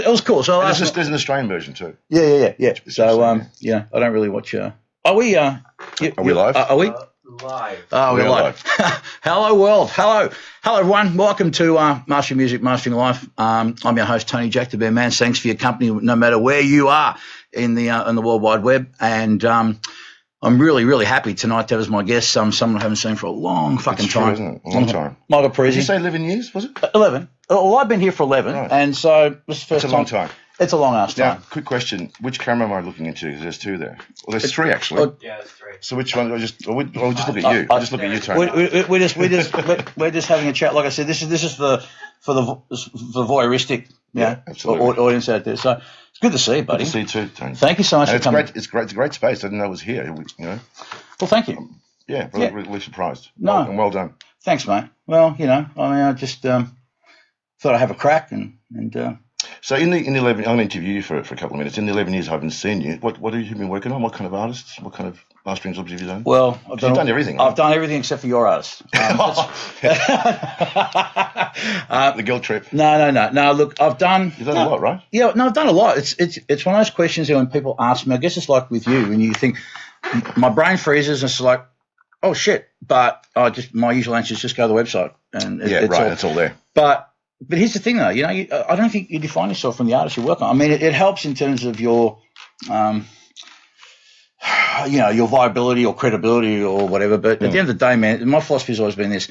it was cool. So there's an Australian version too. Yeah. So I don't really watch. Are we? Are we live? Are we? Live. Oh, we're live. Hello, world. Hello, everyone. Welcome to Mastering Music, Mastering Life. I'm your host, Tony Jack, the Bear Man. Thanks for your company, no matter where you are in the World Wide Web. And I'm really, really happy tonight to have as my guest someone I haven't seen for a long fucking time. Isn't it? A long time. Michael Parisi. Did you say 11 years, was it? 11. Well, I've been here for 11, right. And so this is the first time. It's a long time. It's a long ass time. Now, quick question: which camera am I looking into? Because there's two there. Well, there's three actually. Yeah, there's three. So which one? I'll just look at you. I'll just look at you, Tony. We're just having a chat. Like I said, this is for the voyeuristic, audience out there. So it's good to see you, buddy. Good to see you too, Tony. Thank you so much for coming. It's great. It's a great space. I didn't know it was here. Well, thank you. Really surprised. No, and well done. Thanks, mate. Well, I just thought I'd have a crack and. So in the 11, I'm going to interview you for a couple of minutes. In the 11 years I haven't seen you, what have you been working on? What kind of artists? What kind of mastering jobs have you done? Well, you've done everything. I've done everything except for your artist. The guilt trip. No. Look, I've done. You've done a lot, right? Yeah, no, I've done a lot. It's one of those questions when people ask me. I guess it's like with you, when you think my brain freezes and it's like, oh shit. But my usual answer is just go to the website and it's all there. But here's the thing, though. I don't think you define yourself from the artist you work on. I mean, it helps in terms of your, your viability or credibility or whatever. But at the end of the day, man, my philosophy has always been this: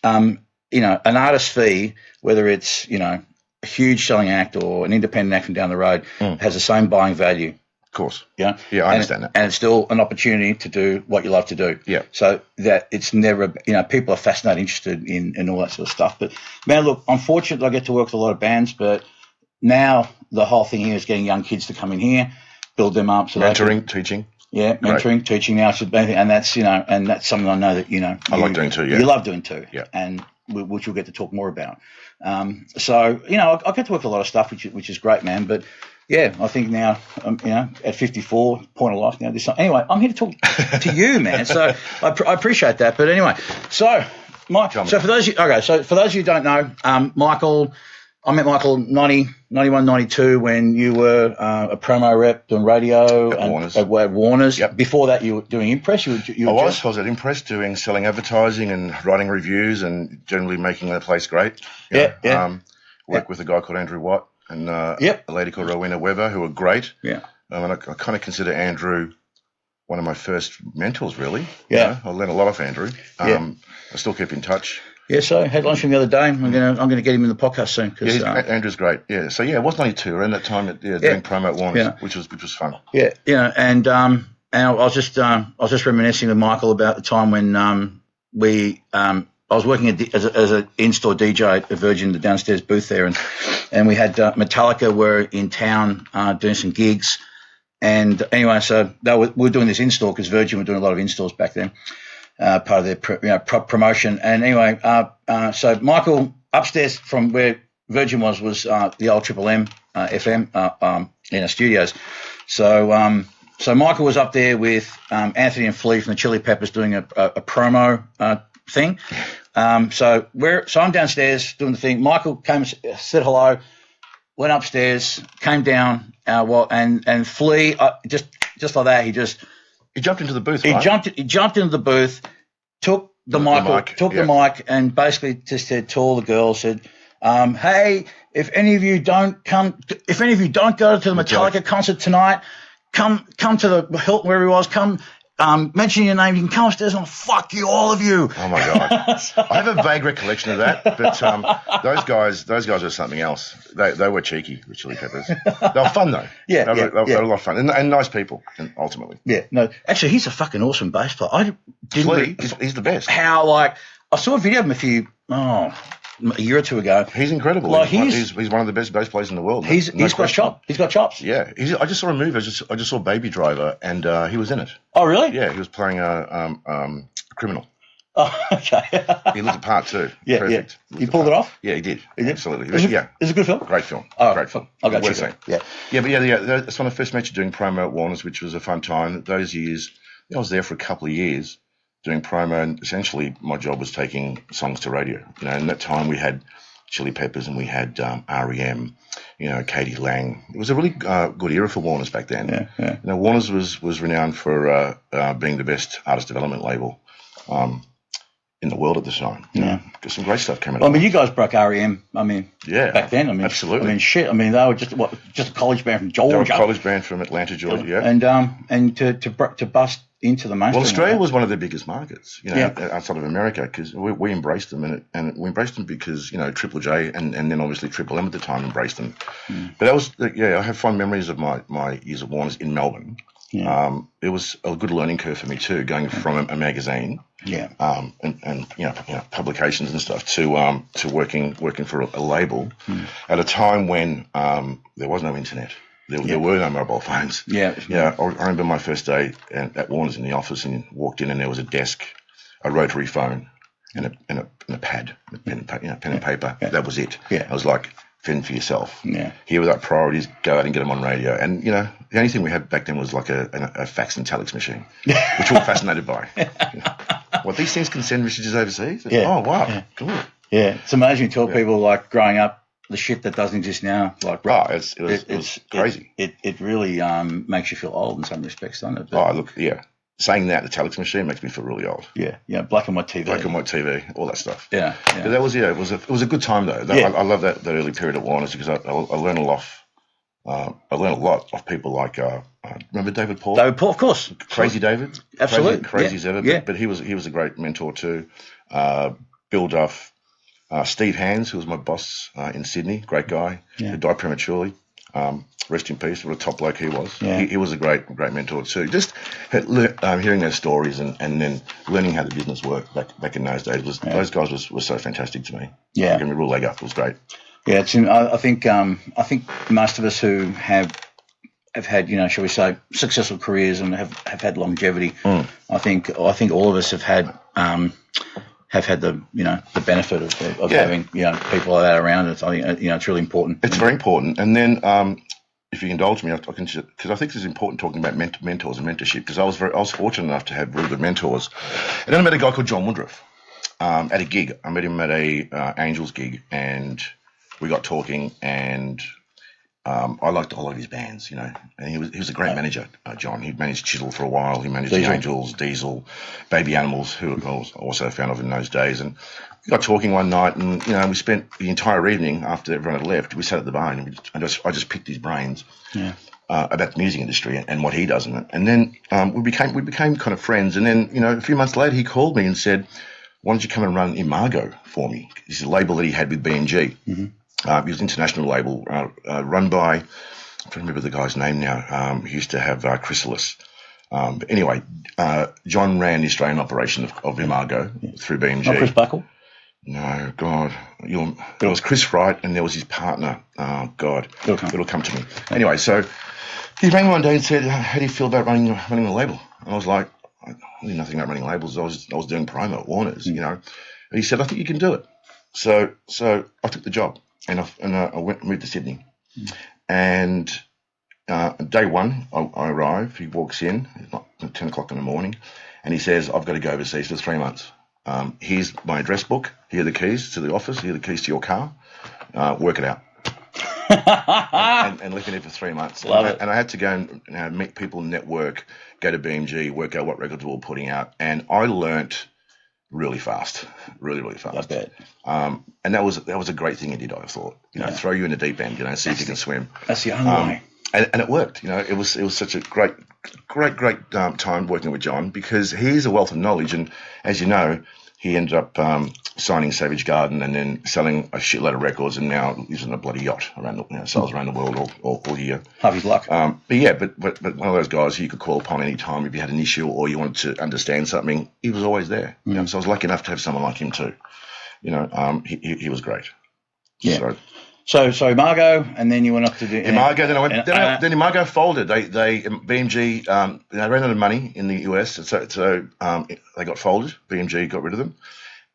an artist fee, whether it's a huge selling act or an independent act from down the road, has the same buying value. Of course. Yeah. Yeah, I understand that. And it's still an opportunity to do what you love to do. Yeah. So that it's never, people are fascinated, interested in all that sort of stuff. But, man, look, I'm fortunate that I get to work with a lot of bands, but now the whole thing here is getting young kids to come in here, build them up. So mentoring, teaching. Yeah, mentoring, Great. Teaching now. And that's, and that's something I know that, I like doing too, yeah. You love doing too. Yeah. And which we'll get to talk more about. I get to work with a lot of stuff, which is great, man. But, yeah, I think now, at 54, point of life now. Anyway, I'm here to talk to you, man. So I appreciate that. But anyway, so for those of you who don't know, Michael, I met Michael 91, 92 when you were a promo rep doing radio at Warner's. Yep. Before that, you were doing Impress. I was at Impress selling advertising and writing reviews and generally making the place great. Worked with a guy called Andrew Watt. And a lady called Rowena Weber, who were great. Yeah. And I kind of consider Andrew one of my first mentors, really. Yeah. I learned a lot off Andrew. I still keep in touch. Yeah, so I had lunch with him the other day. I'm gonna get him in the podcast soon. Andrew's great. Yeah. So it was 92 around that time doing promo at Warner's, which was fun. Yeah. And I was just reminiscing with Michael about the time when I was working as an in-store DJ at Virgin, the downstairs booth there, and we had Metallica were in town doing some gigs, and anyway, so we were doing this in-store because Virgin were doing a lot of in-stores back then, part of their promotion. And anyway, so Michael upstairs from where Virgin was the old Triple M FM in our studios. So Michael was up there with Anthony and Flea from the Chili Peppers doing a promo thing. So I'm downstairs doing the thing. Michael came, said hello, went upstairs, came down, and Flea just like that. He jumped into the booth. He jumped into the booth, took the mic, and basically just said to all the girls, "Hey, if any of you don't go to the Metallica concert tonight, come to the Hilton where he was. Come." Mention your name. You can come upstairs and I'll fuck you, all of you. Oh my god! I have a vague recollection of that, but those guys are something else. They were cheeky, the Chili Peppers. They were fun though. Yeah, they were a lot of fun and nice people. And ultimately, yeah. No, actually, he's a fucking awesome bass player. He's the best. I saw a video of him a year or two ago. He's incredible. Like he's one of the best bass players in the world. He's got chops. He's got chops. Yeah. I just saw a movie. I just saw Baby Driver, and he was in it. Oh, really? Yeah, he was playing a criminal. Oh, okay. He looked the part too. Yeah, perfect. Yeah. He pulled it off. Yeah, he did. Absolutely. Is it a good film? Great film. Oh, great film. I got you. Yeah. That's when I first met you doing promo at Warner's, which was a fun time. Those years, I was there for a couple of years doing promo, and essentially my job was taking songs to radio. And at that time we had Chili Peppers, and we had REM, Katie Lang. It was a really good era for Warner's back then. Yeah. Warner's was renowned for being the best artist development label in the world at the time. Because some great stuff came out. I mean, you guys broke REM. I mean, back then. I mean, absolutely. I mean, shit. I mean, they were just a college band from Georgia. They were a college band from Atlanta, Georgia. Yeah. And to bust into the mainstream. Well, Australia was one of the biggest markets, outside of America, because we embraced them, and we embraced them because Triple J and then obviously Triple M at the time embraced them. But that was I have fond memories of my years at Warner's in Melbourne. It was a good learning curve for me too, going from a magazine, and publications and stuff to working for a label at a time when there was no internet. There were no mobile phones. I remember my first day at Warner's in the office, and walked in, and there was a desk, a rotary phone, and a pad, pen and paper. That was it. I was like, fend for yourself. Here without priorities, go out and get them on radio. And the only thing we had back then was like a fax and telex machine, which we were fascinated by. What, these things can send messages overseas? Oh wow, cool. It's amazing to tell people like growing up the shit that doesn't exist now. Like, it was crazy. It really makes you feel old in some respects, doesn't it? But, saying that, the telex machine makes me feel really old. Black and white TV. Black and white TV, all that stuff. But that was it was a good time though. I love that early period at Warner's, because I learned a lot. I learned a lot of people like remember David Paul? David Paul, of course. Crazy David. Absolutely. Crazy as ever. But he was a great mentor too. Bill Duff. Steve Hands, who was my boss in Sydney, great guy, who died prematurely. Rest in peace. What a top bloke he was. He was a great mentor too. Just hearing their stories and then learning how the business worked back in those days those guys were so fantastic to me. Gave me a real leg up. It was great. I think most of us who have had, shall we say, successful careers and have had longevity. I think all of us have had the benefit of having people like that around us. I think it's really important. It's very important. And then if you indulge me, because I think it's important talking about mentors and mentorship, because I was fortunate enough to have really good mentors. And then I met a guy called John Woodruff at a gig. I met him at a Angels gig, and we got talking, and I liked a lot of his bands, and he was a great manager, John. He managed Chisel for a while. He managed the Angels, Diesel, Baby Animals, who I was also a fan of in those days. And we got talking one night, and we spent the entire evening after everyone had left. We sat at the bar, and I just picked his brains about the music industry and what he does in it. And then we became kind of friends. And then a few months later, he called me and said, "Why don't you come and run Imago for me?" This is a label that he had with BMG. It was an international label run by, I don't remember the guy's name now. He used to have Chrysalis. But anyway, John ran the Australian operation of Imago through BMG. Not Chris Buckle? No, God. There was Chris Wright, and there was his partner. Oh, God. It'll come to me. Anyway, so he rang one day and said, "How do you feel about running a label?" And I was like, "I knew nothing about running labels. I was doing promo at Warner's, And he said, "I think you can do it." So I took the job. And I moved to Sydney. And day one, I arrive. He walks in, it's like 10 o'clock in the morning, and he says, "I've got to go overseas for 3 months. Here's my address book. Here are the keys to the office. Here are the keys to your car. Work it out." and lived in it for 3 months. And I had to go and meet people, network, go to BMG, work out what records we were putting out. And I learnt really fast, really fast. I bet. And that was a great thing he did. I thought, throw you in the deep end, see if you can swim. That's the only way. And it worked. It was such a great time working with John, because he's a wealth of knowledge. And as you know, he ended up signing Savage Garden and then selling a shitload of records, and now he's on a bloody yacht around sails around the world all year. Half his luck. But one of those guys you could call upon any time if you had an issue or you wanted to understand something. He was always there. So I was lucky enough to have someone like him too. He was great. So Imago, and then you went up to do Imago. Then Imago folded. They BMG they ran out of money in the US, so they got folded. BMG got rid of them,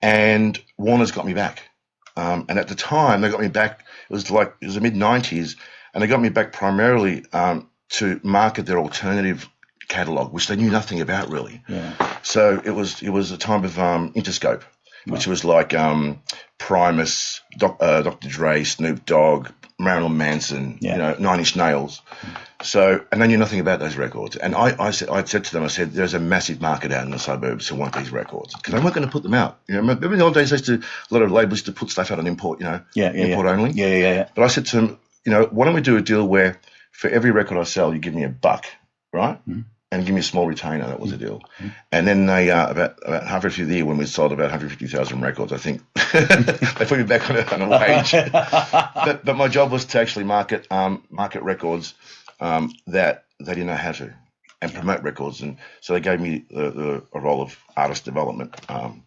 and Warner's got me back. And at the time, they got me back. It was the mid '90s, and they got me back primarily to market their alternative catalog, which they knew nothing about really. So it was a time of Interscope. which was like Primus, Dr. Dre, Snoop Dogg, Marilyn Manson, Nine Inch Nails. So, and they knew nothing about those records. And I said to them, I said, there's a massive market out in the suburbs who want these records because they weren't going to put them out. Remember in the old days, a lot of labels used to put stuff out on import, import only. Yeah. But I said to them, why don't we do a deal where for every record I sell, you give me $1, right? Mm-hmm. And give me a small retainer. That was the deal. Mm-hmm. And then they, about halfway through the year, when we sold about 150,000 records, I think they put me back on a wage. but my job was to actually market records that they didn't know how to, and promote records. And so they gave me a role of artist development. And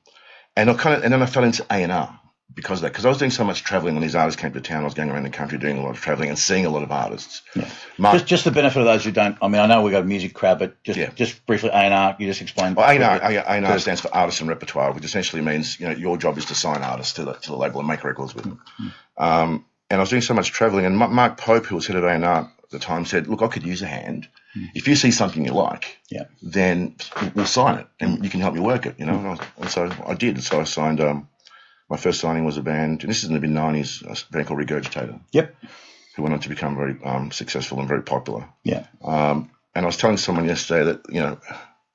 then I fell into A&R because of that, because I was doing so much traveling when these artists came to town. I was going around the country doing a lot of traveling and seeing a lot of artists. Yeah. Just the benefit of those who don't. I mean, I know we got a music crowd, but just briefly, A&R. You just explain. Well, A&R stands for artist and repertoire, which essentially means your job is to sign artists to the label and make records with them. And I was doing so much traveling, and Mark Pope, who was head of A&R at the time, said, "Look, I could use a hand. If you see something you like, then we'll sign it, and you can help me work it." And so I did. So I signed. My first signing was a band, and this is in the mid-90s, a band called Regurgitator. Yep. Who went on to become very successful and very popular. Yeah. And I was telling someone yesterday that,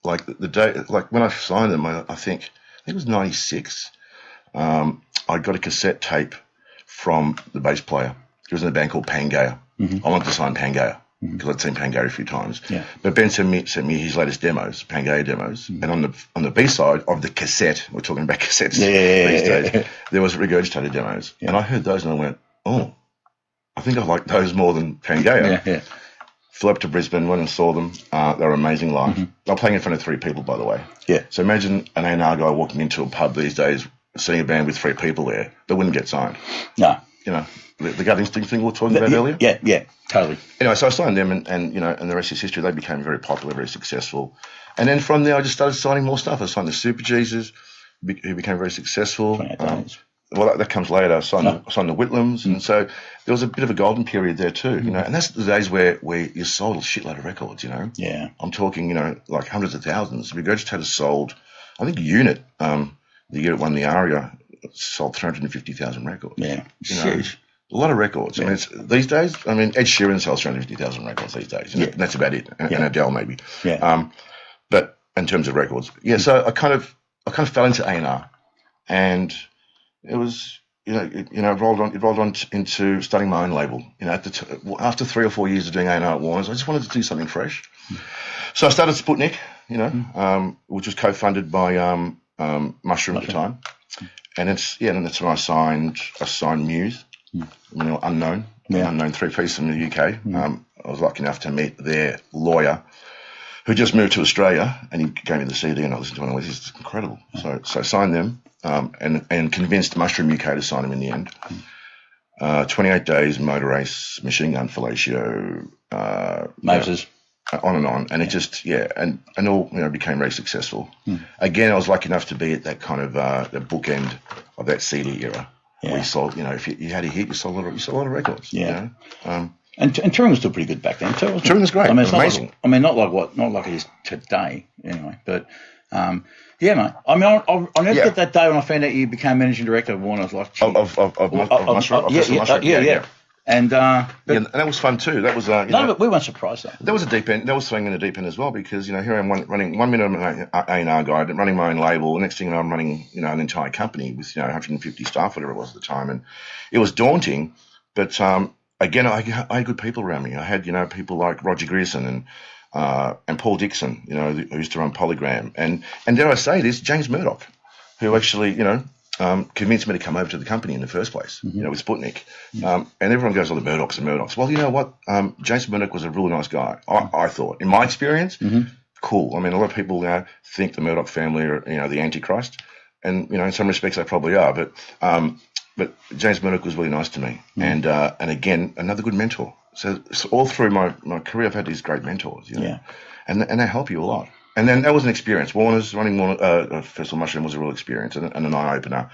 like the day, like when I signed them, I think it was 96, I got a cassette tape from the bass player. He was in a band called Pangaea. Mm-hmm. I wanted to sign Pangaea because I'd seen Pangaea a few times. Yeah. But Ben sent me his latest demos, Pangaea demos, and on the B side of the cassette, we're talking about cassettes these days, there was Regurgitated demos, and I heard those and I went, oh, I think I like those more than Pangaea. Yeah. Flew up to Brisbane, went and saw them. They were amazing live. Mm-hmm. They were playing in front of 3 people, by the way. Yeah. So imagine an A&R guy walking into a pub these days, seeing a band with 3 people there, they wouldn't get signed. No. The gut instinct thing we were talking about earlier? Yeah, totally. Anyway, so I signed them and the rest is history. They became very popular, very successful. And then from there, I just started signing more stuff. I signed the Super Jesus, who became very successful. Well, that comes later. I signed the Whitlams. And so there was a bit of a golden period there too, and that's the days where you sold a shitload of records, Yeah. I'm talking, like hundreds of thousands. Regurgitator sold, I think, a unit, the year it won the ARIA, sold 350,000 records. Yeah. Huge. A lot of records. Yeah. I mean, these days, Ed Sheeran sells 350,000 records these days. And that's about it. And Adele maybe. Yeah. But in terms of records, so I kind of fell into A&R, and it was, it rolled on into starting my own label. After 3 or 4 years of doing A&R at Warner's, I just wanted to do something fresh. So I started Sputnik, which was co-funded by Mushroom at the time, and that's when I signed Muse, unknown 3-piece from the UK. I was lucky enough to meet their lawyer, who just moved to Australia, and he gave me the CD, and I listened to it, and I went, "This is incredible." So I signed them, and convinced Mushroom UK to sign them in the end. 28 Days, Motor Race, Machine Gun Fellatio, Moses. On and on, and it just and all became very successful. Again, I was lucky enough to be at that kind of the bookend of that CD era. We sold, if you had a hit, you sold a lot of records. Yeah. And touring was still pretty good back then too. Touring was great. It's amazing. Not like it is today, anyway. But mate. I'll never get that day when I found out you became managing director of Warner. I was like, Mushroom. Yeah. And and that was fun too. That was but we weren't surprised though. That was a deep end. That was throwing in a deep end as well, because here I am running 1 minute I'm an A&R guy, running my own label. The next thing I'm running an entire company with 150 staff, whatever it was at the time, and it was daunting. But again, I had good people around me. I had people like Roger Grierson and Paul Dixon, who used to run Polygram, and dare I say this, James Murdoch, who actually convinced me to come over to the company in the first place, with Sputnik. And everyone goes, "Oh, the Murdochs and Murdochs." Well, you know what? James Murdoch was a really nice guy, I thought. In my experience, cool. A lot of people think the Murdoch family are, the Antichrist. And, in some respects they probably are. But James Murdoch was really nice to me. And again, another good mentor. So all through my career, I've had these great mentors, and they help you a lot. And then that was an experience. Running Warner, first of all, Mushroom was a real experience and an eye-opener.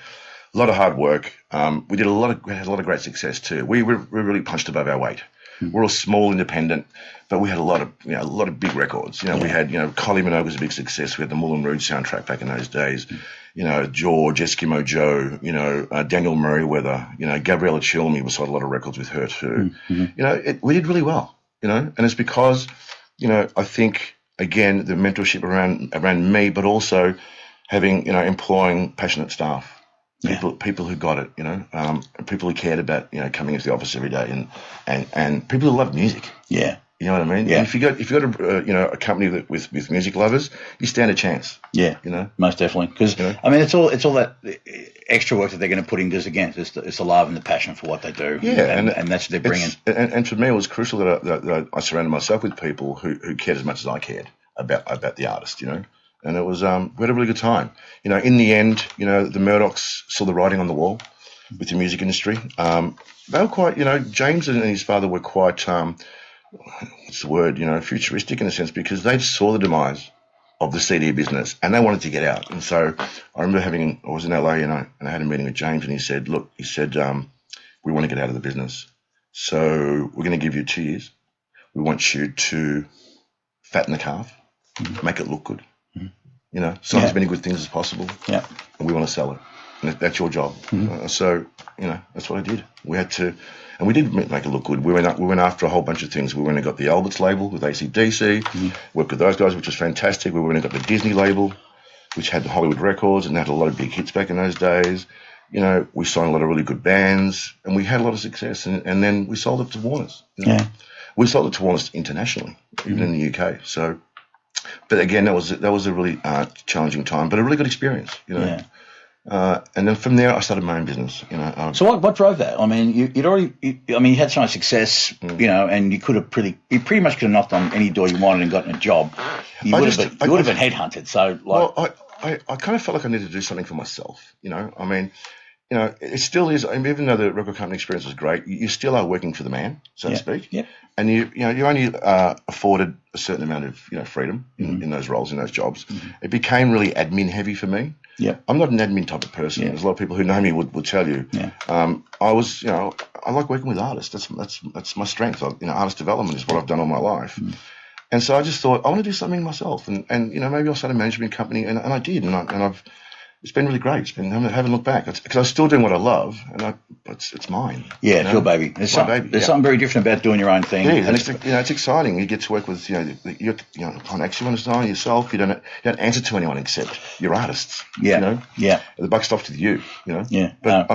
A lot of hard work. We had a lot of great success too. We really punched above our weight. We're all small, independent, but we had a lot of big records. We had, Kylie Minogue was a big success. We had the Moulin Rouge soundtrack back in those days. George, Eskimo Joe, Daniel Merriweather, Gabriella Chilmy. We sold a lot of records with her too. We did really well, and it's because, I think, again, the mentorship around me, but also having, employing passionate staff. People who got it, people who cared about, coming into the office every day, and people who love music. Yeah. You know what I mean? Yeah. And if you got a company with music lovers, you stand a chance. Yeah. Most definitely. Because I mean, it's all that extra work that they're going to put in. Because again, it's the love and the passion for what they do. Yeah, and that's what they're bringing. And for me, it was crucial that I surrounded myself with people who cared as much as I cared about the artist. And it was we had a really good time. In the end, the Murdochs saw the writing on the wall with the music industry. They were quite, James and his father were quite, what's the word, futuristic in a sense, because they saw the demise of the CD business and they wanted to get out. And so I remember I was in LA, and I had a meeting with James, and he said, look, we want to get out of the business. So we're going to give you 2 years. We want you to fatten the calf, make it look good. Sell as many good things as possible. Yeah. And we want to sell it. And that's your job. So, that's what I did. We had to, and we did make it look good. We went after a whole bunch of things. We went and got the Alberts label with AC/DC, worked with those guys, which was fantastic. We went and got the Disney label, which had the Hollywood records and had a lot of big hits back in those days. We signed a lot of really good bands, and we had a lot of success. And then we sold it to Warner's. We sold it to Warner's internationally, even in the UK. So, but again, that was a really challenging time, but a really good experience. And then from there, I started my own business. So what drove that? I mean, you had so much success, and you pretty much could have knocked on any door you wanted and gotten a job. You would have been headhunted. So, I kind of felt like I needed to do something for myself. I mean, it still is. I mean, even though the record company experience was great, you still are working for the man, so to speak. Yeah. And you're only afforded a certain amount of freedom in those roles, in those jobs. It became really admin heavy for me. Yeah. I'm not an admin type of person. There's a lot of people who know me would tell you. Yeah. I was, I like working with artists. That's my strength. Artist development is what I've done all my life. And so I just thought I want to do something myself, and maybe I'll start a management company, and I did, and I've. It's been really great. It's been, I haven't looked back because I'm still doing what I love, and it's mine. Yeah, it's your baby. There's something very different about doing your own thing. Yeah, and it's exciting. You get to work with you connects you understand yourself. You don't answer to anyone except your artists. Yeah, the buck stops with you. Yeah, but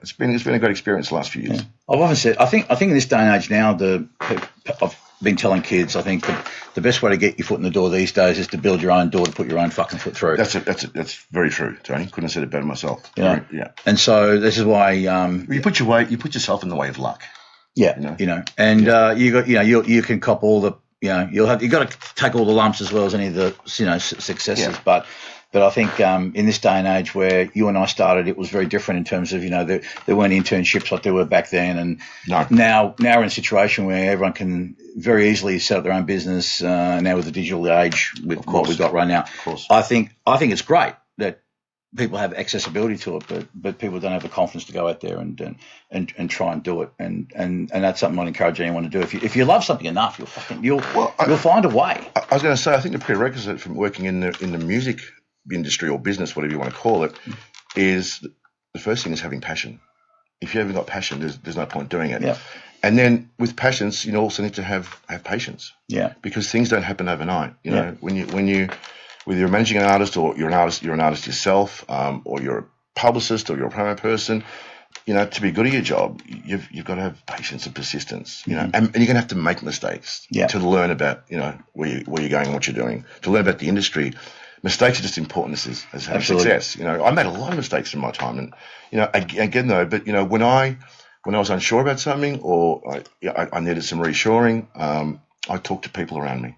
it's been a great experience the last few years. Yeah. I've often said I think in this day and age now I've been telling kids I think the best way to get your foot in the door these days is to build your own door to put your own fucking foot through. That's very true, Tony. Couldn't have said it better myself. Yeah. And so this is why you put yourself in the way of luck. Yeah. And you got you can cop all the you got to take all the lumps as well as any of the successes, yeah. But I think in this day and age where you and I started, it was very different in terms of, there weren't internships like there were back then. And now we're in a situation where everyone can very easily set up their own business now with the digital age with what we've got right now. Of course. I think it's great that people have accessibility to it, but people don't have the confidence to go out there and try and do it. And that's something I'd encourage anyone to do. If you love something enough, you'll find a way. I was going to say, I think the prerequisite from working in the music industry or business, whatever you want to call it, is the first thing is having passion. If you haven't got passion, there's no point doing it. Yeah. And then with passions, you also need to have patience. Yeah. Because things don't happen overnight. When whether you're managing an artist or you're an artist yourself, or you're a publicist or you're a promo person, to be good at your job, you've got to have patience and persistence. And you're going to have to make mistakes to learn about where you're going and what you're doing, to learn about the industry. Mistakes are just important as having success. I made a lot of mistakes in my time, and again though, but when I was unsure about something or I needed some reassuring, I talked to people around me.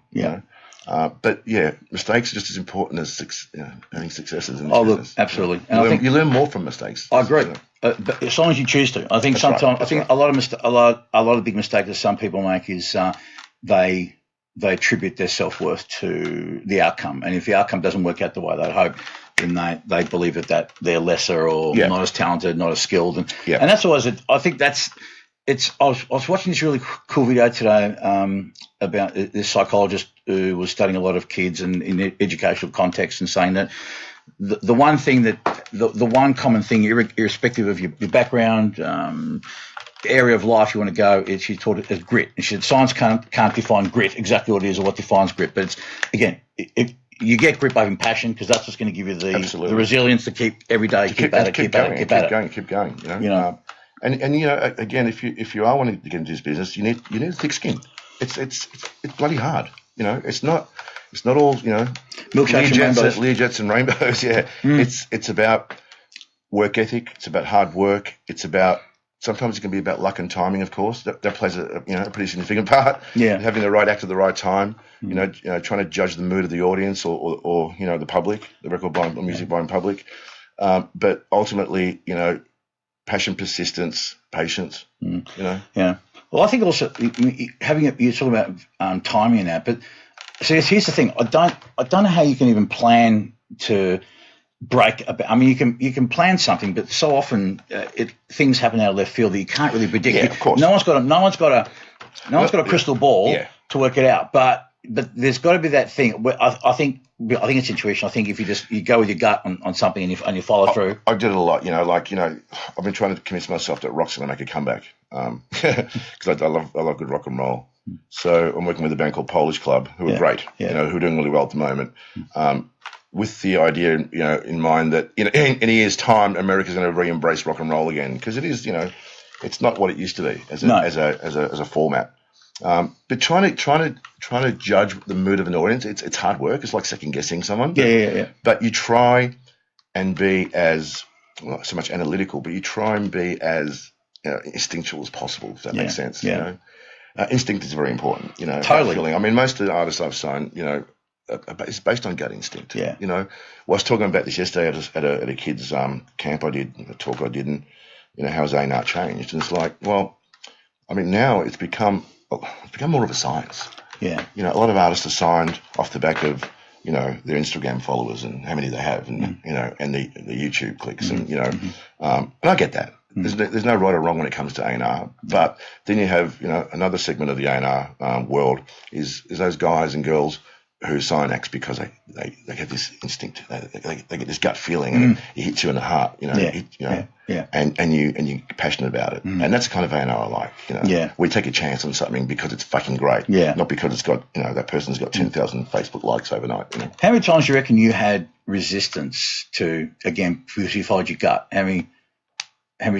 But mistakes are just as important as having successes. Look, absolutely. And you learn more from mistakes. I agree, but as long as you choose to. I think sometimes a lot of big mistakes that some people make is they attribute their self-worth to the outcome. And if the outcome doesn't work out the way they'd hope, then they believe that they're lesser or not as talented, not as skilled. And that's always I think that's it's. I was watching this really cool video today about this psychologist who was studying a lot of kids and in educational context and saying that the one thing that the one common thing, irrespective of your background, area of life you want to go, is she taught it as grit. And she said science can't define grit exactly what it is or what defines grit, but it's again, you get grit by having passion, because that's what's going to give you the resilience to keep every day, keep at it. Keep going. You know, and you know, again, if you are wanting to get into this business, you need a thick skin. It's bloody hard. You know, it's not all, you know, Learjets and rainbows. Yeah, it's about work ethic. It's about hard work. It's about, sometimes it can be about luck and timing, of course. That plays a pretty significant part. Yeah, having the right act at the right time. You know, trying to judge the mood of the audience or you know, the public, the record buying or music buying public. But ultimately, you know, passion, persistence, patience. You know. Yeah. Well, I think also having it, you're talking about timing and that, but see, here's the thing. I don't know how you can even plan to break. I mean, you can plan something, but so often things happen out of left field that you can't really predict. Yeah, of course. No one's got a crystal ball to work it out. But there's got to be that thing. I think it's intuition. I think if you go with your gut on something and you follow through. I did it a lot. You know, I've been trying to convince myself that rock's going to make a comeback, because I love good rock and roll. So I'm working with a band called Polish Club, who are great. You know, who are doing really well at the moment. With the idea, you know, in mind that, you know, in a year's time, America's going to re-embrace rock and roll again, because it is, you know, it's not what it used to be as a format. But trying to judge the mood of an audience, it's hard work. It's like second guessing someone. Yeah. But you try and be as, not so much analytical, but you try and be as instinctual as possible, if that makes sense. Yeah. You know, instinct is very important. You know, totally. Feeling. I mean, most of the artists I've signed, you know, it's based on gut instinct. Yeah. You know, I was talking about this yesterday at a kids' camp I did, a talk I did, and you know, how's A&R changed? And it's like, well, I mean, now it's become more of a science. Yeah. You know, a lot of artists are signed off the back of, you know, their Instagram followers and how many they have, and you know, and the YouTube clicks, and you know, and I get that. There's no right or wrong when it comes to A&R, but then you have, you know, another segment of the A&R world is those guys and girls who sign acts because they have this instinct, they get this gut feeling, and it hits you in the heart, you know, and you're passionate about it, and that's the kind of A&R I like, you know. Yeah. We take a chance on something because it's fucking great, not because it's got, you know, that person's got 10,000 Facebook likes overnight. You know? How many times do you reckon you had resistance to, again, because you followed your gut? How many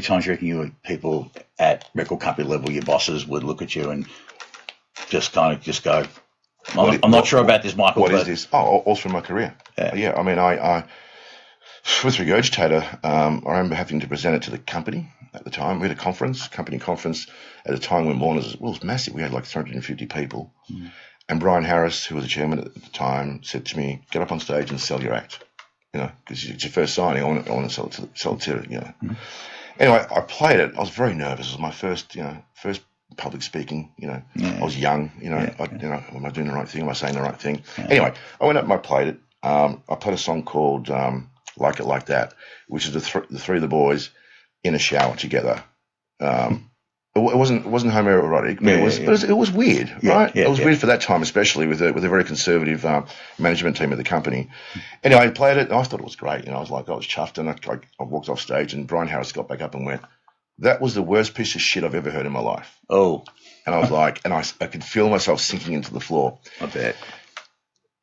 times do you reckon people at record company level, your bosses, would look at you and just go, I'm not sure about this, Michael. What is this? Oh, all through my career. Yeah. I mean, I with Regurgitator, I remember having to present it to the company at the time. We had a company conference at a time when Warner's, well, it was massive. We had like 350 people. And Brian Harris, who was the chairman at the time, said to me, get up on stage and sell your act. You know, because it's your first signing. I want to sell it to you know. Anyway, I played it. I was very nervous. It was my first public speaking, you know. I was young, you know. Am I doing the right thing? Am I saying the right thing? Anyway, I went up and I played it. I played a song called Like It Like That, which is the three of the boys in a shower together. It wasn't homoerotic, but it was weird, right? It was weird for that time, especially with a very conservative management team of the company. Anyway, I played it, and I thought it was great. You know, I was chuffed, and I walked off stage, and Brian Harris got back up and went, "That was the worst piece of shit I've ever heard in my life." Oh. And I was like, and I could feel myself sinking into the floor. I bet.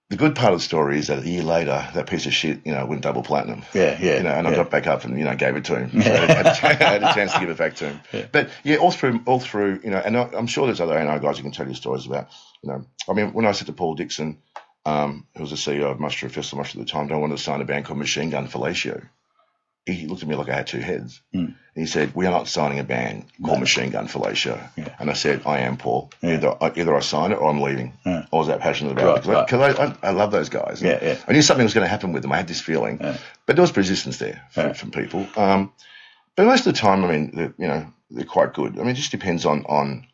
The good part of the story is that a year later, that piece of shit, you know, went double platinum. Yeah. You know, and I got back up and, you know, gave it to him. So I had a chance to give it back to him. Yeah. But yeah, all through, you know, and I'm sure there's other A&R guys who can tell you stories about, you know, I mean, when I said to Paul Dixon, who was the CEO of Mushroom Festival at the time, I wanted to sign a band called Machine Gun Fellatio. He looked at me like I had two heads. And he said, we are not signing a band called Machine Gun Fellatio. Yeah. And I said, I am, Paul. Yeah. Either I sign it or I'm leaving. Yeah. I was that passionate about it. Because I love those guys. I knew something was going to happen with them. I had this feeling. But there was resistance there from people. But most of the time, I mean, they're quite good. I mean, it just depends on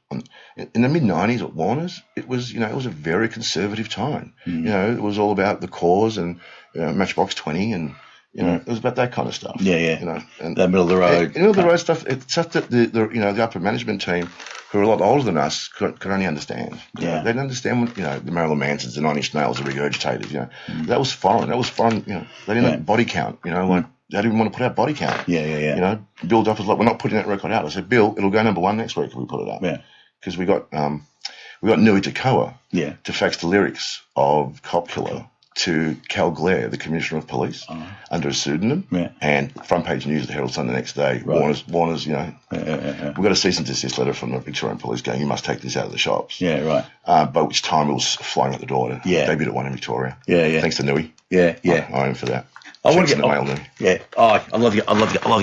in the mid-90s at Warner's, it was a very conservative time. You know, it was all about the cause and Matchbox 20 and You know, it was about that kind of stuff. Yeah, yeah. You know, and the middle of the road. middle of the road stuff. It's stuff that the upper management team, who are a lot older than us, could only understand. Yeah. They didn't understand what, the Marilyn Mansons, the Nine Inch Nails, the regurgitators. That was foreign. That was foreign. They didn't body count. Like they didn't want to put out body count. Yeah. Bill Duff was like, we're not putting that record out. I said, Bill, it'll go number one next week if we put it up. Yeah. Because we got Nui Tekoa to fax the lyrics of Cop Killer to Cal Glare, the Commissioner of Police, under a pseudonym, and front page news of the Herald Sun the next day. Right. Warner's, we got a cease and desist letter from the Victorian Police going, you must take this out of the shops. Yeah, right. By which time it was flying out the door. Debuted at one in Victoria. Yeah. Thanks to Nui. Yeah. I owe him for that. I want to get Nui. Yeah. Oh, I love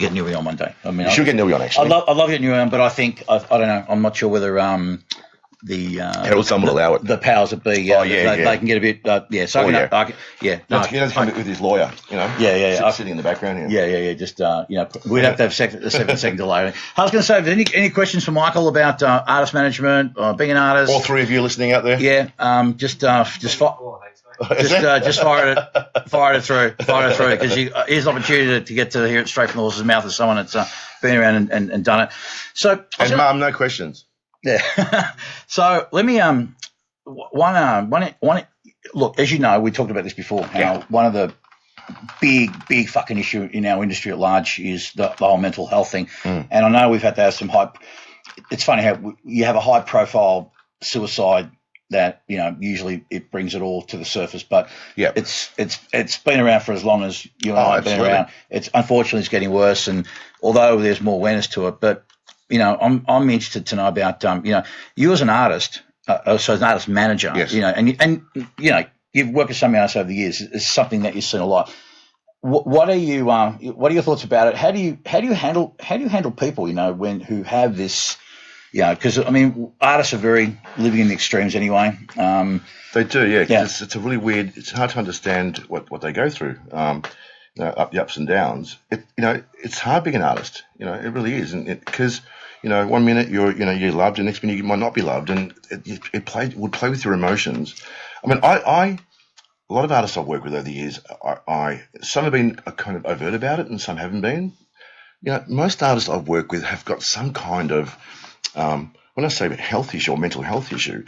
getting Nui on one day. I mean, you should get Nui on actually. I love getting Nui on, but I think I don't know. I'm not sure whether the Herald Sun will allow it. The powers that be, they can get a bit, So No, he has come with his lawyer, sitting in the background here. Yeah. Just we'd have to have a second delay. I was going to say, any questions for Michael about artist management, being an artist? All three of you listening out there. Yeah. Just fire it through because here's an opportunity to get to hear it straight from the horse's mouth as someone that's been around and done it. So, and Mum, no questions. Yeah. So let me look, as you know, we talked about this before. One of the big fucking issue in our industry at large is the whole mental health thing. And I know we've had to have some hype. It's funny how you have a high profile suicide that usually it brings it all to the surface, but it's been around for as long as you and I have been around. It's unfortunately it's getting worse, and although there's more awareness to it, but I'm interested to know about you as an artist, so as an artist manager, and you've worked with some artists over the years. It's something that you've seen a lot. What are your thoughts about it? How do you handle people who have this? Because I mean, artists are very living in the extremes anyway. They do, yeah. It's a really weird. It's hard to understand what they go through. The ups and downs. It's hard being an artist. It really is, and because 1 minute you're loved, and next minute you might not be loved, and it would play with your emotions. I mean, a lot of artists I've worked with over the years, some have been kind of overt about it, and some haven't been. Most artists I've worked with have got some kind of when I say health issue or mental health issue,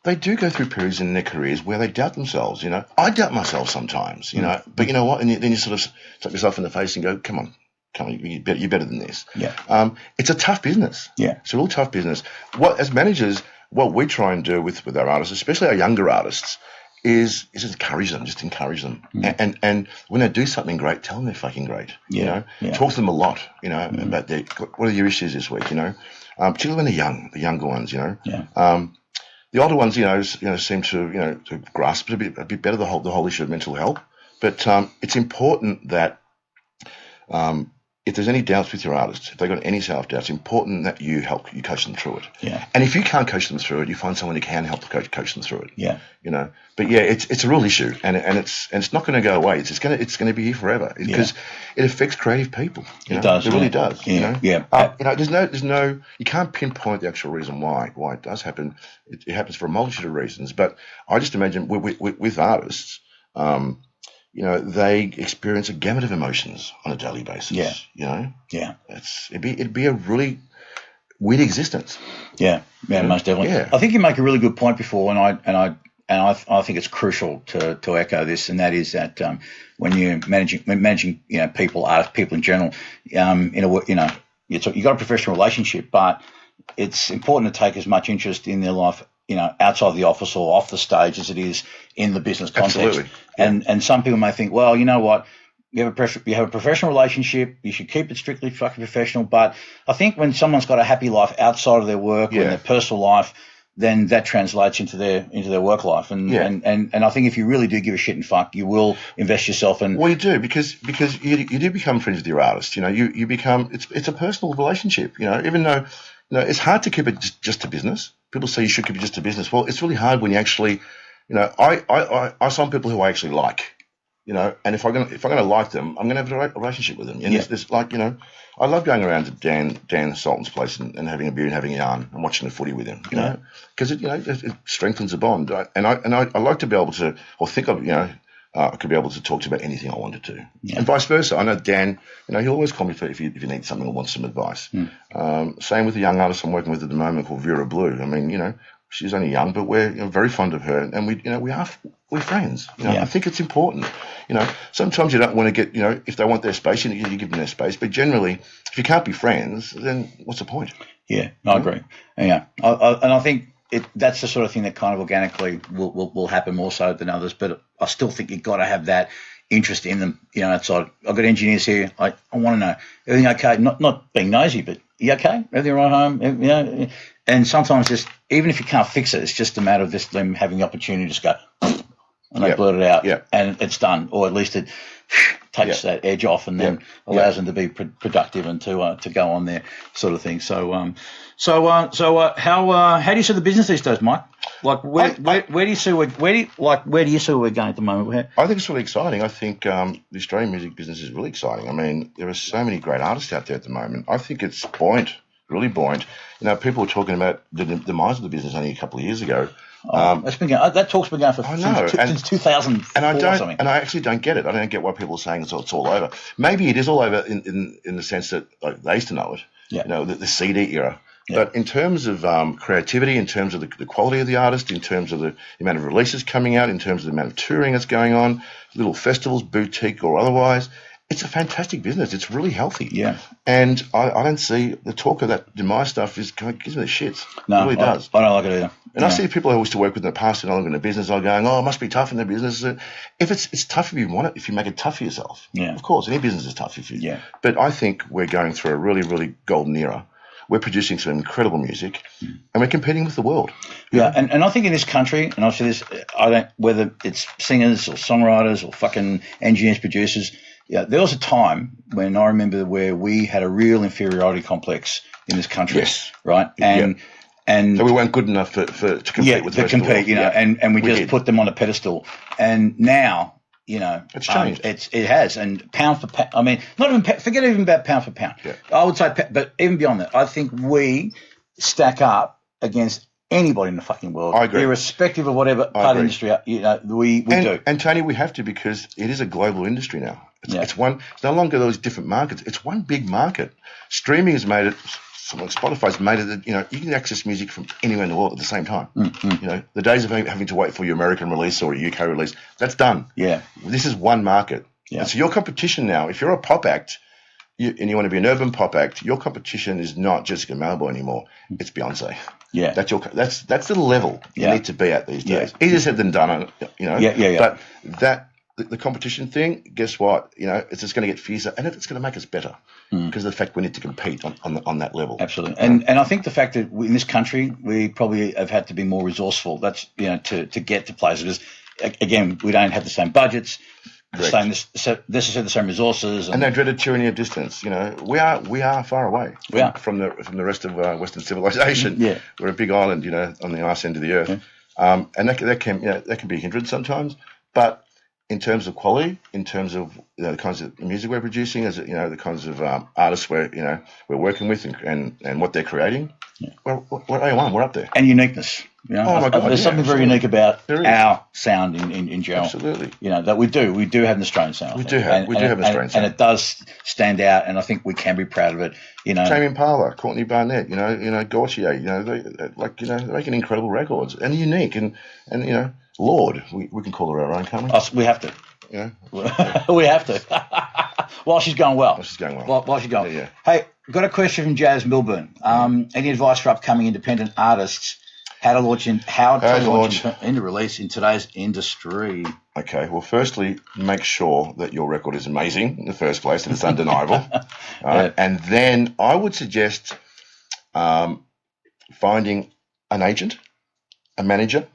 they do go through periods in their careers where they doubt themselves. I doubt myself sometimes. But you know what? And then you sort of slap yourself in the face and go, "Come on, you're better than this." Yeah. It's a tough business. Yeah. It's a real tough business. As managers, what we try and do with our artists, especially our younger artists, is encourage them. Just encourage them. And when they do something great, tell them they're fucking great. Talk to them a lot. About what are your issues this week. Particularly when they're the younger ones. The older ones, seem to grasp it a bit better, the whole issue of mental health. But it's important that if there's any doubts with your artists, if they've got any self-doubt, it's important that you coach them through it. Yeah. And if you can't coach them through it, you find someone who can help coach them through it. Yeah. But yeah, it's a real issue, and it's not going to go away. It's going to be here forever because it affects creative people. It does. It really does. Yeah. There's no you can't pinpoint the actual reason why it does happen. It happens for a multitude of reasons. But I just imagine with artists. They experience a gamut of emotions on a daily basis. Yeah. It'd be a really weird existence. Yeah, most definitely. Yeah. I think you make a really good point before, and I think it's crucial to echo this, and that is that when you're managing people, artists, people in general, you've got a professional relationship, but it's important to take as much interest in their life outside the office or off the stage as it is in the business context. Absolutely. And some people may think, well, you know what, you have a professional relationship, you should keep it strictly fucking professional. But I think when someone's got a happy life outside of their work or in their personal life, then that translates into their work life. And I think if you really do give a shit and fuck, you will invest yourself in. Well, you do because you do become friends with your artist. You become it's a personal relationship. Even though it's hard to keep it just to business. People say you should keep it just to business. Well, it's really hard when you actually, I sign people who I actually like, and if I'm gonna like them, I'm gonna have a relationship with them. And there's I love going around to Dan Sultan's place and having a beer and having a yarn and watching the footy with him, because it strengthens the bond. And I like to be able to, or think of, I could be able to talk to you about anything I wanted to, Yeah. and vice versa. I know Dan, he'll always call me if you need something or want some advice. Same with a young artist I'm working with at the moment called Vera Blue. I mean, she's only young, but we're very fond of her, and we're friends. I think it's important. Sometimes you don't want to get, if they want their space, you give them their space. But generally, if you can't be friends, then what's the point? Yeah, I agree. Yeah, and I think that's the sort of thing that kind of organically will happen more so than others. But I still think you've got to have that interest in them. Outside. I've got engineers here. I want to know everything okay. Not being nosy, but you okay? Everything right home? And sometimes just even if you can't fix it, it's just a matter of just them having the opportunity to just go and they blurt it out, and it's done, or at least it takes that edge off, and then allows them to be productive and to go on there, sort of thing. So how do you see the business these days, Mike? Like where do you see where do you see we're going at the moment? I think it's really exciting. I think the Australian music business is really exciting. I mean, there are so many great artists out there at the moment. I think it's buoyant, really buoyant. People were talking about the demise of the business only a couple of years ago. That talk's been going since 2004 and I actually don't get it. I don't get why people are saying it's all over. Maybe it is all over in the sense that they used to know it. The CD era. But in terms of creativity, in terms of the quality of the artist, in terms of the amount of releases coming out, in terms of the amount of touring that's going on, little festivals, boutique or otherwise, it's a fantastic business. It's really healthy. Yeah. And I don't see the talk of that demise stuff gives me the shits. No, it really does. I don't like it either. And I see people I used to work with in the past and in the business are going, it must be tough in the business. If it's tough if you want it, if you make it tough for yourself. Yeah. Of course, any business is tough if you. Yeah. But I think we're going through a really, really golden era. We're producing some incredible music, and we're competing with the world. Yeah, and I think in this country, and obviously whether it's singers or songwriters or fucking engineers, producers, there was a time when I remember where we had a real inferiority complex in this country. Yes. Right? And so we weren't good enough to compete with the rest of the world. And we just put them on a pedestal. And now, it's changed. It has, and pound for pound. I mean, forget even about pound for pound. Yeah. I would say, but even beyond that, I think we stack up against anybody in the fucking world. I agree. Irrespective of whatever part of the industry, we do. And Tony, we have to, because it is a global industry now. It's no longer those different markets. It's one big market. Streaming has made it. Spotify's made it that you can access music from anywhere in the world at the same time. The days of having to wait for your American release or a UK release, that's done. Yeah, this is one market. Yeah. And so your competition now, if you're a pop act and you want to be an urban pop act, your competition is not Jessica Mabo anymore. It's Beyonce. Yeah, that's the level you need to be at these days. Easier said than done. But the competition thing, guess what? It's just going to get fiercer, and it's going to make us better because of the fact we need to compete on that level. Absolutely, and I think the fact that in this country we probably have had to be more resourceful. That's to get to places. Because, again, we don't have the same budgets, the same resources, and that dreaded tyranny of distance. We are far away from the rest of Western civilization. Yeah, we're a big island, on the arse end of the earth, and that can be a hindrance sometimes, but. In terms of quality, in terms of the kinds of music we're producing, the kinds of artists we're working with, and what they're creating, we're A1. We're up there. And uniqueness. Oh my God! There's something very unique about our sound in general. Absolutely. That we do have an Australian sound. We do have an Australian sound, and it does stand out. And I think we can be proud of it. Tame Impala, Courtney Barnett, Gautier, they're making incredible records and unique, and Lord, we can call her our own, can't we? We have to. We have to. While she's going well. While she's going. Yeah. Hey, got a question from Jazz Milburn. Any advice for upcoming independent artists? How to launch into release in today's industry? Okay. Well, firstly, make sure that your record is amazing in the first place and it's undeniable. And then I would suggest finding an agent, a manager.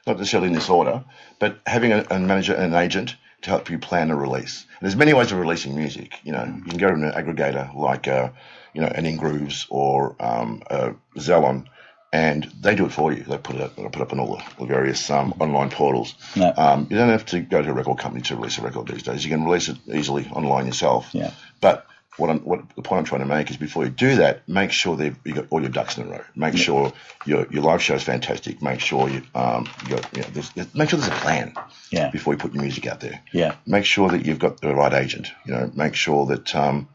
Not necessarily in this order, but having a manager and an agent to help you plan a release. And there's many ways of releasing music. You can go to an aggregator like an InGrooves or Zelon, and they do it for you. They put it up on all the various online portals. No. You don't have to go to a record company to release a record these days. You can release it easily online yourself. Yeah. But what the point I'm trying to make is before you do that, make sure that you got all your ducks in a row. Make sure your live show is fantastic. Make sure you make sure there's a plan. Yeah. Before you put your music out there. Yeah. Make sure that you've got the right agent. Make sure that. How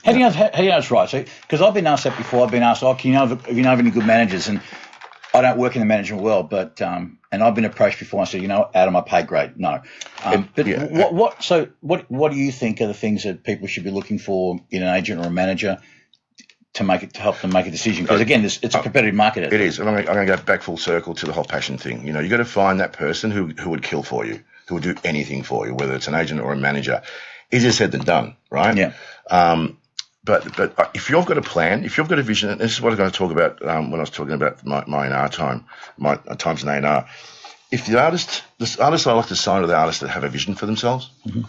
do you know it's right? So, because I've been asked that before. I've been asked, "Oh, have you know of any good managers?" And I don't work in the management world, but and I've been approached before. And I said, out of my pay grade, no. What do you think are the things that people should be looking for in an agent or a manager to help them make a decision? Because again, it's a competitive market. It is, and I'm going to go back full circle to the whole passion thing. You got to find that person who would kill for you, who would do anything for you, whether it's an agent or a manager. Easier said than done, right? Yeah. But if you've got a plan, if you've got a vision, and this is what I was going to talk about when I was talking about my A&R time, my times in A&R. If the artist I like to sign to the artists that have a vision for themselves. Mm-hmm.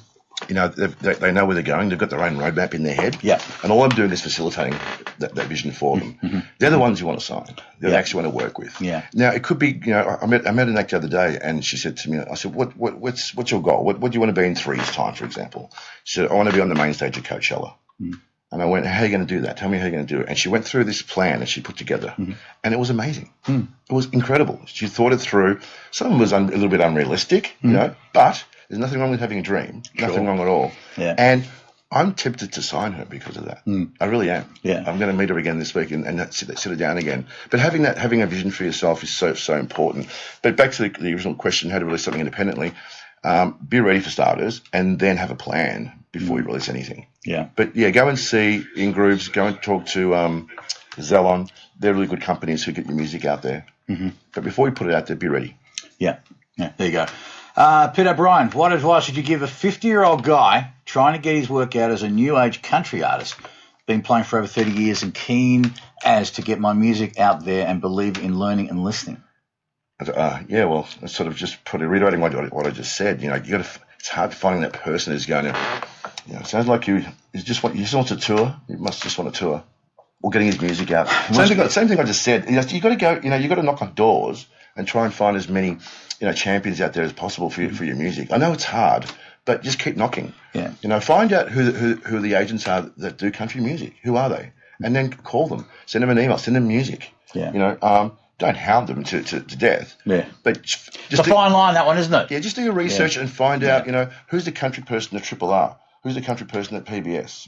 They know where they're going. They've got their own roadmap in their head. Yeah. And all I'm doing is facilitating that vision for them. Mm-hmm. They're the ones you want to sign. They're the actually want to work with. Yeah. Now it could be. I met an act the other day, and she said to me, I said, what's your goal? What do you want to be in 3 years' time, for example? She said, I want to be on the main stage of Coachella. Mm. And I went, how are you going to do that? Tell me how you're going to do it. And she went through this plan that she put together, and it was amazing. Mm. It was incredible. She thought it through. Some of it was a little bit unrealistic, but there's nothing wrong with having a dream. Sure. Nothing wrong at all. Yeah. And I'm tempted to sign her because of that. Mm. I really am. Yeah. I'm going to meet her again this week and sit her down again. But having a vision for yourself is so important. But back to the original question, how to release something independently. Be ready for starters, and then have a plan before you release anything. Yeah. But go and see in groups. Go and talk to Zelon. They're really good companies who get your music out there. Mm-hmm. But before you put it out there, be ready. Yeah. There you go. Peter O'Brien, what advice would you give a 50-year-old guy trying to get his work out as a new age country artist? Been playing for over 30 years and keen as to get my music out there and believe in learning and listening. Well, it's sort of just probably reiterating what I just said. It's hard finding that person who's going to. It sounds like you just want a tour. You must just want a tour, or getting his music out. Same thing I just said. You got to go. You got to knock on doors and try and find as many champions out there as possible for your music. I know it's hard, but just keep knocking. Yeah. Find out who the agents are that do country music. Who are they? And then call them. Send them an email. Send them music. Yeah. Don't hound them to death. Yeah. But it's a fine line, that one, isn't it? Yeah, just do your research and find out, who's the country person at Triple R? Who's the country person at PBS?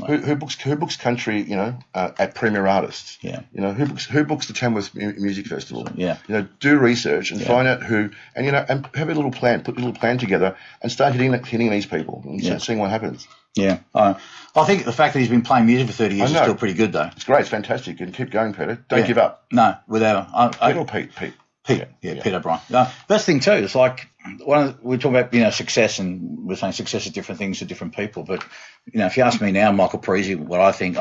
Who books country, at Premier Artists? Yeah. Who books the Tamworth Music Festival? Yeah. Do research and find out who, and and have a little plan, put a little plan together and start hitting these people and seeing what happens. Yeah. I think the fact that he's been playing music for 30 years is still pretty good, though. It's great. It's fantastic. And keep going, Peter. Don't give up. No, without Pete or Pete? Pete. Yeah, Peter O'Brien. That's the thing, too. It's like we talk about, success, and we're saying success is different things to different people. But, if you ask me now, Michael Parisi, what I think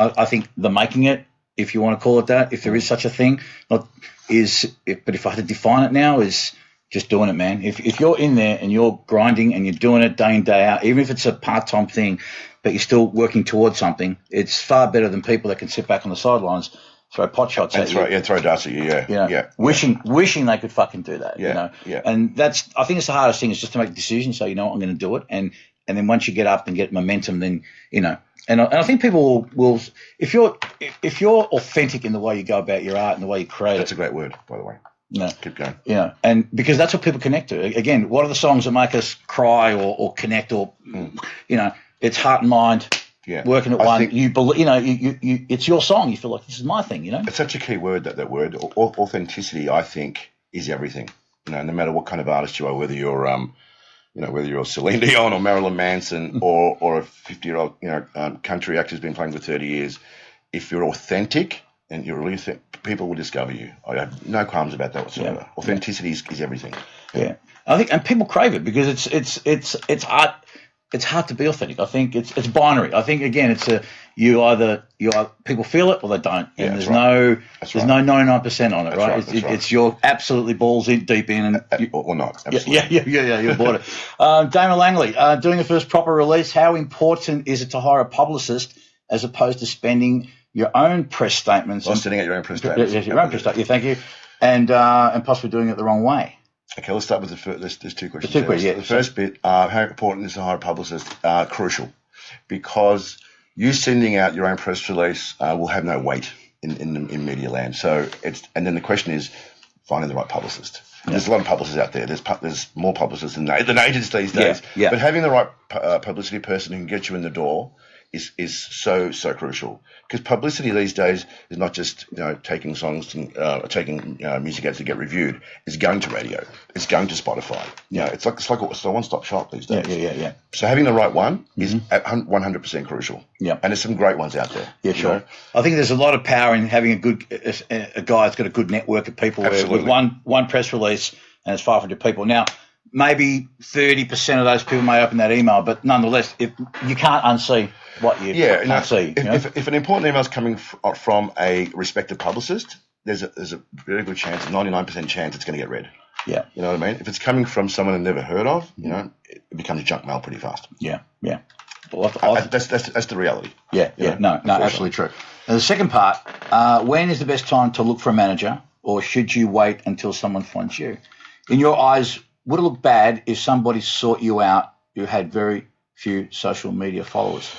the making it, if you want to call it that, if there is such a thing, but if I had to define it now, is just doing it, man. If you're in there and you're grinding and you're doing it day in, day out, even if it's a part-time thing, but you're still working towards something, it's far better than people that can sit back on the sidelines, throw pot shots at you. Throw darts at you, yeah. Wishing they could fucking do that, Yeah. And I think it's the hardest thing, is just to make a decision, so I'm going to do it, and then once you get up and get momentum, then, and I think people will, if you're authentic in the way you go about your art and the way you create That's a great word, by the way. No. Keep going. And because that's what people connect to. Again, what are the songs that make us cry or connect, or it's heart and mind. Yeah. Working at one, you believe, you it's your song. You feel like this is my thing, It's such a key word, that word. Authenticity, I think, is everything. No matter what kind of artist you are, whether you're whether you're Celine Dion or Marilyn Manson or a 50-year-old country actor who's been playing for 30 years, if you're authentic and you're really people will discover you. I have no qualms about that whatsoever. Yeah. Authenticity is everything. Yeah, I think, and people crave it because it's hard. It's hard to be authentic. I think it's binary. I think, again, it's you either people feel it or they don't, and there's no 99% on it, right? It's you're absolutely balls in deep in, and or not. Absolutely. Yeah. You bought it. Damon Langley, doing the first proper release. How important is it to hire a publicist as opposed to spending your own press statements? Sending out your own press statements. Yes, your own press statements. Yeah, thank you, and possibly doing it the wrong way. Okay, let's start with the first. There's 2 questions. The first bit, how important is to hire a publicist? Crucial, because you sending out your own press release will have no weight in media land. So and then the question is finding the right publicist. Yeah. There's a lot of publicists out there. There's more publicists than agents these days. Yeah. But having the right publicity person who can get you in the door is so crucial, because publicity these days is not just taking songs and taking music ads to get reviewed. It's going to radio. It's going to Spotify. It's a one-stop shop these days. Yeah. So having the right one is 100% crucial. Yeah, and there's some great ones out there. Yeah, sure. I think there's a lot of power in having a guy that's got a good network of people. With one press release and it's 500 people now. Maybe 30% of those people may open that email, but nonetheless, if you can't unsee what you can't see. If an important email is coming from a respected publicist, there's a very good chance, 99% chance, it's going to get read. Yeah, you know what I mean. If it's coming from someone I've never heard of, it becomes junk mail pretty fast. Yeah. That's the reality. Yeah. No, absolutely true. And the second part, when is the best time to look for a manager, or should you wait until someone finds you? In your eyes, would it look bad if somebody sought you out who had very few social media followers?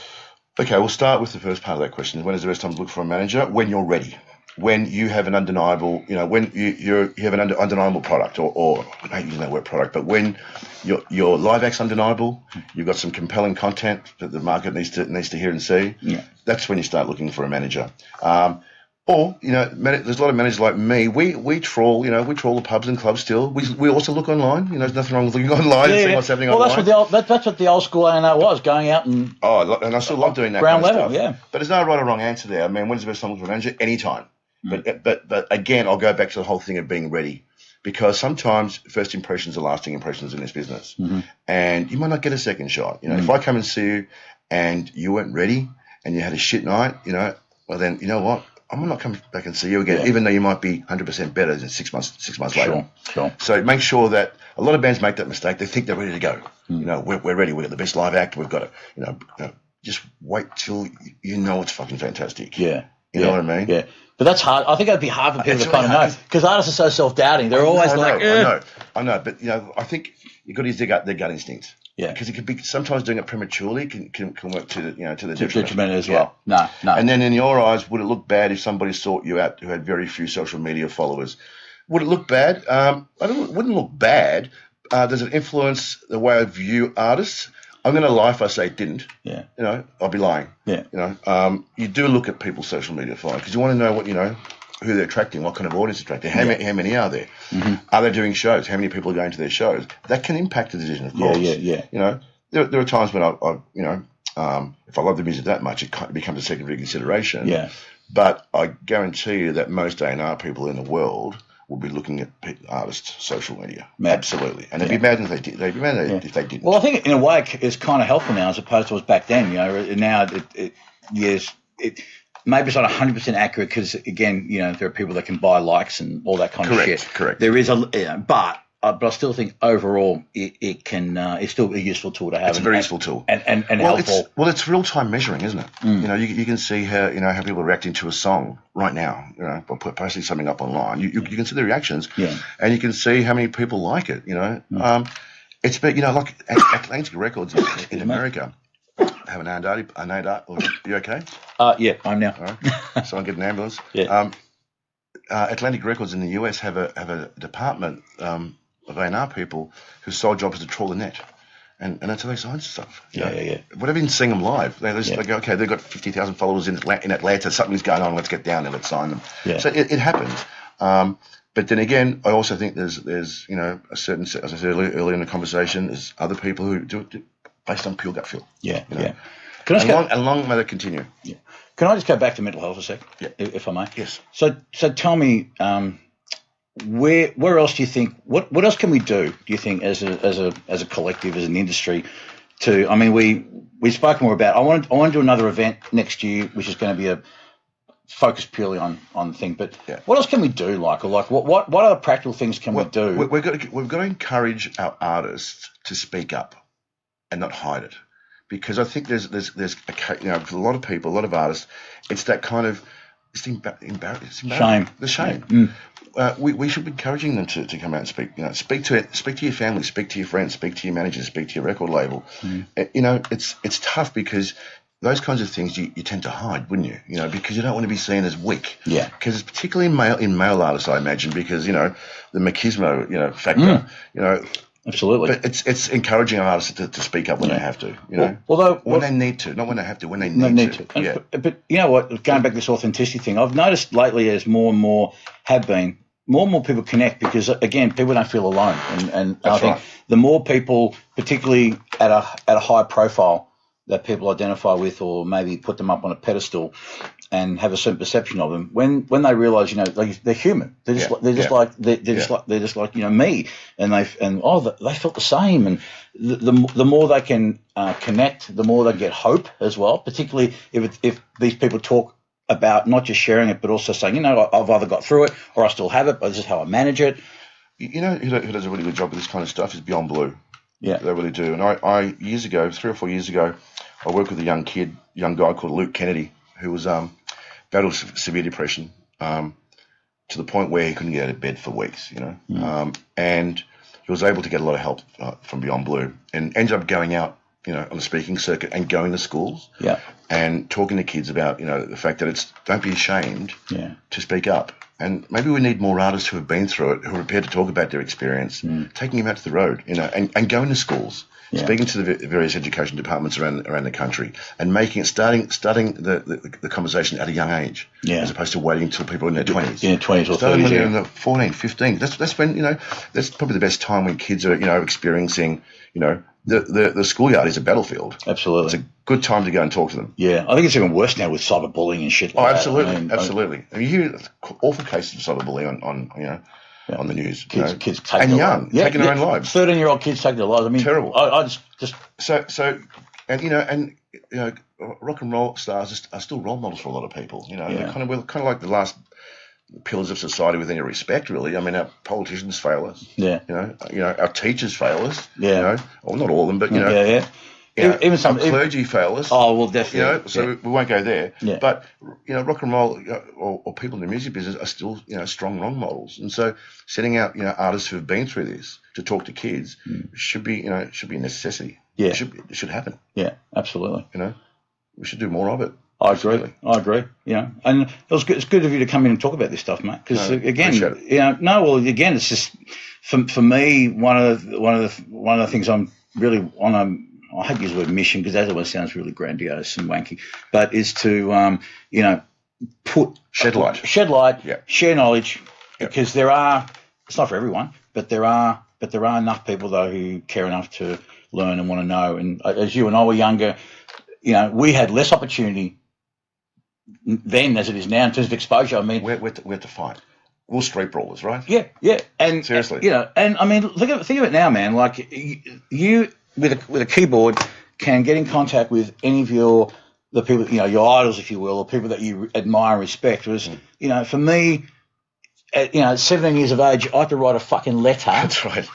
Okay, we'll start with the first part of that question. When is the best time to look for a manager? When you're ready. When you have an undeniable, when you have an undeniable product, or I hate using that word product, but when your live act's undeniable, you've got some compelling content that the market needs to hear and see. Yeah. That's when you start looking for a manager. Or, there's a lot of managers like me. We trawl the pubs and clubs still. We also look online. There's nothing wrong with looking online and seeing what's happening online. That's what the old school A&R was, going out and... Oh, and I still love doing that ground kind of level, stuff. Yeah. But there's no right or wrong answer there. I mean, when's the best time to look for a manager? Anytime. But again, I'll go back to the whole thing of being ready, because sometimes first impressions are lasting impressions in this business, and you might not get a second shot. If I come and see you and you weren't ready and you had a shit night, well then, you know what? I'm not coming back and see you again, even though you might be 100% better than 6 months later. Sure. So make sure that a lot of bands make that mistake. They think they're ready to go. We're ready. We've got the best live act. We've got to, just wait till it's fucking fantastic. Yeah. You know what I mean? Yeah. But that's hard. I think that'd be hard for people to kind of know, because artists are so self-doubting. They're always I know. But I think you've got to use their gut instinct. Yeah. Because it could be sometimes doing it prematurely can work to the detriment as well. No. And then in your eyes, would it look bad if somebody sought you out who had very few social media followers? Would it look bad? It wouldn't look bad. Does it influence the way I view artists? I'm going to lie if I say it didn't. Yeah. I'll be lying. Yeah. You do look at people's social media following, because you want to know what who they're attracting, what kind of audience they're attracting, how many are there, are they doing shows, how many people are going to their shows. That can impact the decision, of course. Yeah. There are times when if I love the music that much, it becomes a secondary consideration. Yeah. But I guarantee you that most A&R people in the world will be looking at artists' social media. Absolutely. And they'd be mad if they did. They'd be mad if they didn't. Well, I think in a way it's kind of helpful now as opposed to what it was back then. Now maybe it's not 100% accurate, because again, there are people that can buy likes and all that kind of shit. Correct. There is but I still think overall it's still a useful tool to have. It's a very useful tool and helpful. It's real time measuring, isn't it? You can see how how people are reacting to a song right now. By posting something up online, you can see the reactions, and you can see how many people like it. It's been like Atlantic Records in America. Have an are you okay? Yeah, I'm now. All right. Someone get an ambulance. Yeah. Atlantic Records in the US have a department of A&R people whose sole job is to trawl the net, and that's how they sign stuff. Yeah. Whatever, you sing them live. They go, okay, they've got 50,000 followers in Atlanta. Something's going on. Let's get down there. Let's sign them. Yeah. So it happens. But then again, I also think there's a certain, as I said earlier in the conversation, there's other people who do it based on pure gut feel. Yeah. Can I long may that continue. Yeah. Can I just go back to mental health a sec? Yeah. If I may. Yes. So tell me, where else do you think? What else can we do? Do you think as a collective, as an industry, to? I mean, we spoke more about. I want to do another event next year, which is going to be a focus purely on the thing. But what else can we do? What other practical things can we do? We've got to encourage our artists to speak up and not hide it, because I think there's a lot of people, a lot of artists, it's that kind of shame. The shame. We should be encouraging them to come out and speak. Speak to your family, speak to your friends, speak to your manager, speak to your record label. It's tough because those kinds of things you tend to hide, wouldn't you? You know, because you don't want to be seen as weak. Yeah. Because it's particularly in male artists, I imagine, because, you know, the machismo, you know, factor, you know. Absolutely. But it's encouraging artists to speak up when they have to, you know. Although when they need to, not when they have to, when they need to. And, yeah. But you know what? Going back to this authenticity thing, I've noticed lately as more and more people connect because, again, people don't feel alone. And I think the more people, particularly at a high profile, that people identify with or maybe put them up on a pedestal and have a certain perception of them, when they realise, you know, like they're human, they're just like you know, me, and they felt the same, and the more they can connect, the more they get hope as well, particularly if these people talk about not just sharing it, but also saying, you know, I've either got through it or I still have it, but this is how I manage it. You know who does a really good job with this kind of stuff is Beyond Blue. Yeah, they really do. And I years ago, 3 or 4 years ago, I worked with a young guy called Luke Kennedy, who was battled severe depression to the point where he couldn't get out of bed for weeks, you know. And he was able to get a lot of help from Beyond Blue, and ended up going out, you know, on the speaking circuit and going to schools, and talking to kids about, you know, the fact that don't be ashamed to speak up. And maybe we need more artists who have been through it, who are prepared to talk about their experience, taking them out to the road, you know, and going to schools, speaking to the various education departments around the country, and starting the conversation at a young age, as opposed to waiting until people are in their 20s. Yeah, 20s or 30s. Starting when they're in the 14, 15. That's when, you know, that's probably the best time when kids are, you know, experiencing, you know, the schoolyard is a battlefield. Absolutely. It's a good time to go and talk to them. Yeah, I think it's even worse now with cyberbullying and shit like absolutely, that. Absolutely. I mean, you hear awful cases of cyberbullying on you know, on the news. Kids taking their own lives. 13-year-old kids taking their lives. I mean, terrible. I just so, and you know, rock and roll stars are still role models for a lot of people. You know, we're kind of like the last pillars of society with any respect, really. I mean, our politicians fail us. Yeah. You know, our teachers fail us. Yeah. You know, well, not all of them, but you know. Yeah. Even some clergy fail us. Oh, well, definitely. You know, so we won't go there. Yeah. But you know, rock and roll or people in the music business are still, you know, strong role models. And so, setting out, you know, artists who have been through this to talk to kids should be a necessity. Yeah. It should happen. Yeah, absolutely. You know, we should do more of it. I agree. You know, and it's good of you to come in and talk about this stuff, mate. Because again, you know, again, it's just for me one of the things I'm really on I hate to use the word mission because that always sounds really grandiose and wanky, but is to you know, shed light, share knowledge, because it's not for everyone, but there are enough people though who care enough to learn and want to know. And as you and I were younger, you know, we had less opportunity then as it is now in terms of exposure. I mean, we had to fight. We're street brawlers, right? Yeah. And seriously, you know, and I mean, think of it now, man. Like you with a keyboard can get in contact with any of the people, you know, your idols, if you will, or people that you admire and respect. Whereas, you know, for me, at 17 years of age, I had to write a fucking letter. That's right.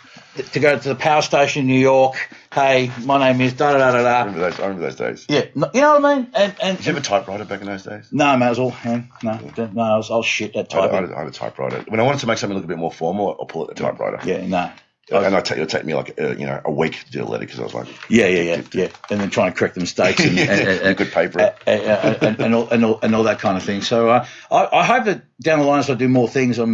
To go to the power station in New York. Hey, my name is da da da da. I remember those days. Yeah, you know what I mean. And did you have a typewriter back in those days? No, mate, it was all hand. No, I was shit at typing. I had a typewriter. When I wanted to make something look a bit more formal, I'll pull out the typewriter. Yeah, no. And it'll take me like a week to do a letter because I was like, yeah, and then trying to correct the mistakes and good paper and all that kind of thing. So I hope that down the line as I do more things, I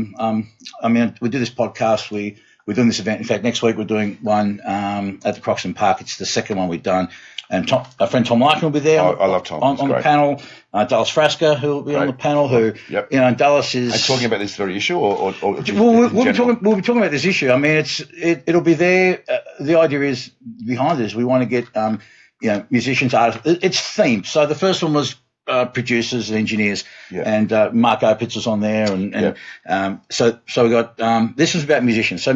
mean, we do this podcast. We're doing this event. In fact, next week we're doing one at the Croxton Park. It's the second one we've done. And our friend Tom Larkin will be there. I love Tom. On the panel. Dallas Frasca, who will be on the panel. Who, you know, Dallas is. Are you talking about this very issue, or we'll be talking about this issue. I mean, it'll be there. The idea is behind this. We want to get you know, musicians, artists. It's themed. So the first one was producers and engineers, and Mark Opitz was on there, and so we got this was about musicians. So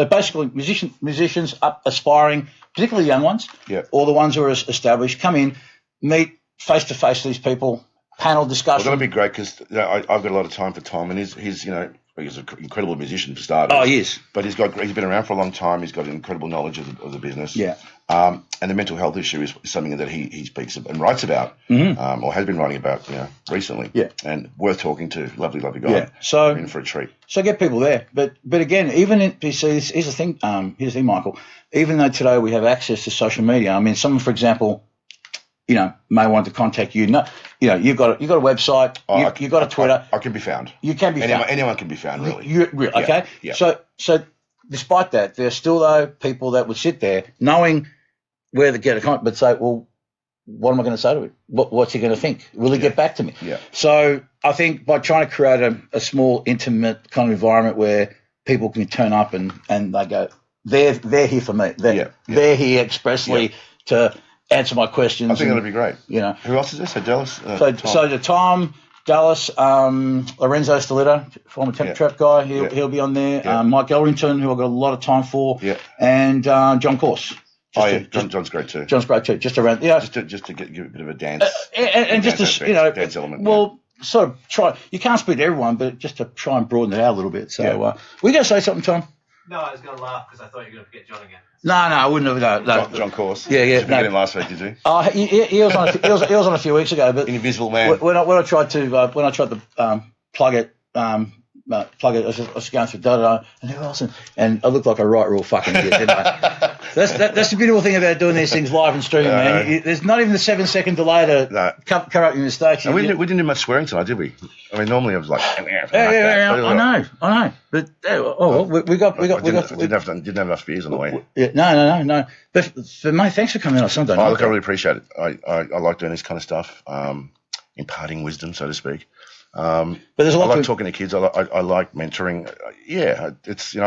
basically musicians aspiring, particularly young ones, or the ones who are established, come in, meet face to face these people, panel discussion. Well, that'll be great because I've got a lot of time for Tom, and he's you know, he's an incredible musician for starters. Oh, he is. But he's been around for a long time. He's got an incredible knowledge of the business. Yeah. And the mental health issue is something that he speaks and writes about, or has been writing about, you know, recently. Yeah. And worth talking to. Lovely guy. Yeah. So in for a treat. So get people there. But again, even you see, here's the thing, Michael. Even though today we have access to social media, I mean, someone, for example, may want to contact you. No, you've got a website, you've got a Twitter. I can be found. You can be found. Anyone can be found, really. Okay. Yeah. So despite that, there's still though people that would sit there knowing where to get a comment, but say, well, what am I going to say to him? What's he going to think? Will he get back to me? Yeah. So I think by trying to create a small, intimate kind of environment where people can turn up and they go, they're here for me. They're here expressly to answer my questions. I think that'd be great. Who else is there? So Dallas. So the Tom, Dallas, Lorenzo Stiletta, former Temp Trap guy, he'll be on there. Yeah. Mike Elrington, who I've got a lot of time for. Yeah. And John Course. John's great too. John's great too. Just around, just to give a bit of a dance, and just to dance element. Well, sort of try. You can't speak to everyone, but just to try and broaden it out a little bit. So, were you going to say something, Tom? No, I was going to laugh because I thought you were going to forget John again. No, I wouldn't have. No. John Course. Yeah. Did you forget him last week? Did you? Oh, he was on. He was on a few weeks ago, but Invisible Man. When I tried to plug it. I was going through and who else? And I looked like a right real fucking idiot, didn't I? That's the beautiful thing about doing these things live and streaming, man. There's not even a 7-second delay to cover up your mistakes. And we didn't do much swearing tonight, did we? I mean, normally I was like, I know. But we didn't have enough beers on the way. No. But mate, thanks for coming on Sunday night. Look, I really appreciate it. I like doing this kind of stuff, imparting wisdom, so to speak. But there's a lot. I like talking to kids. I like mentoring. It's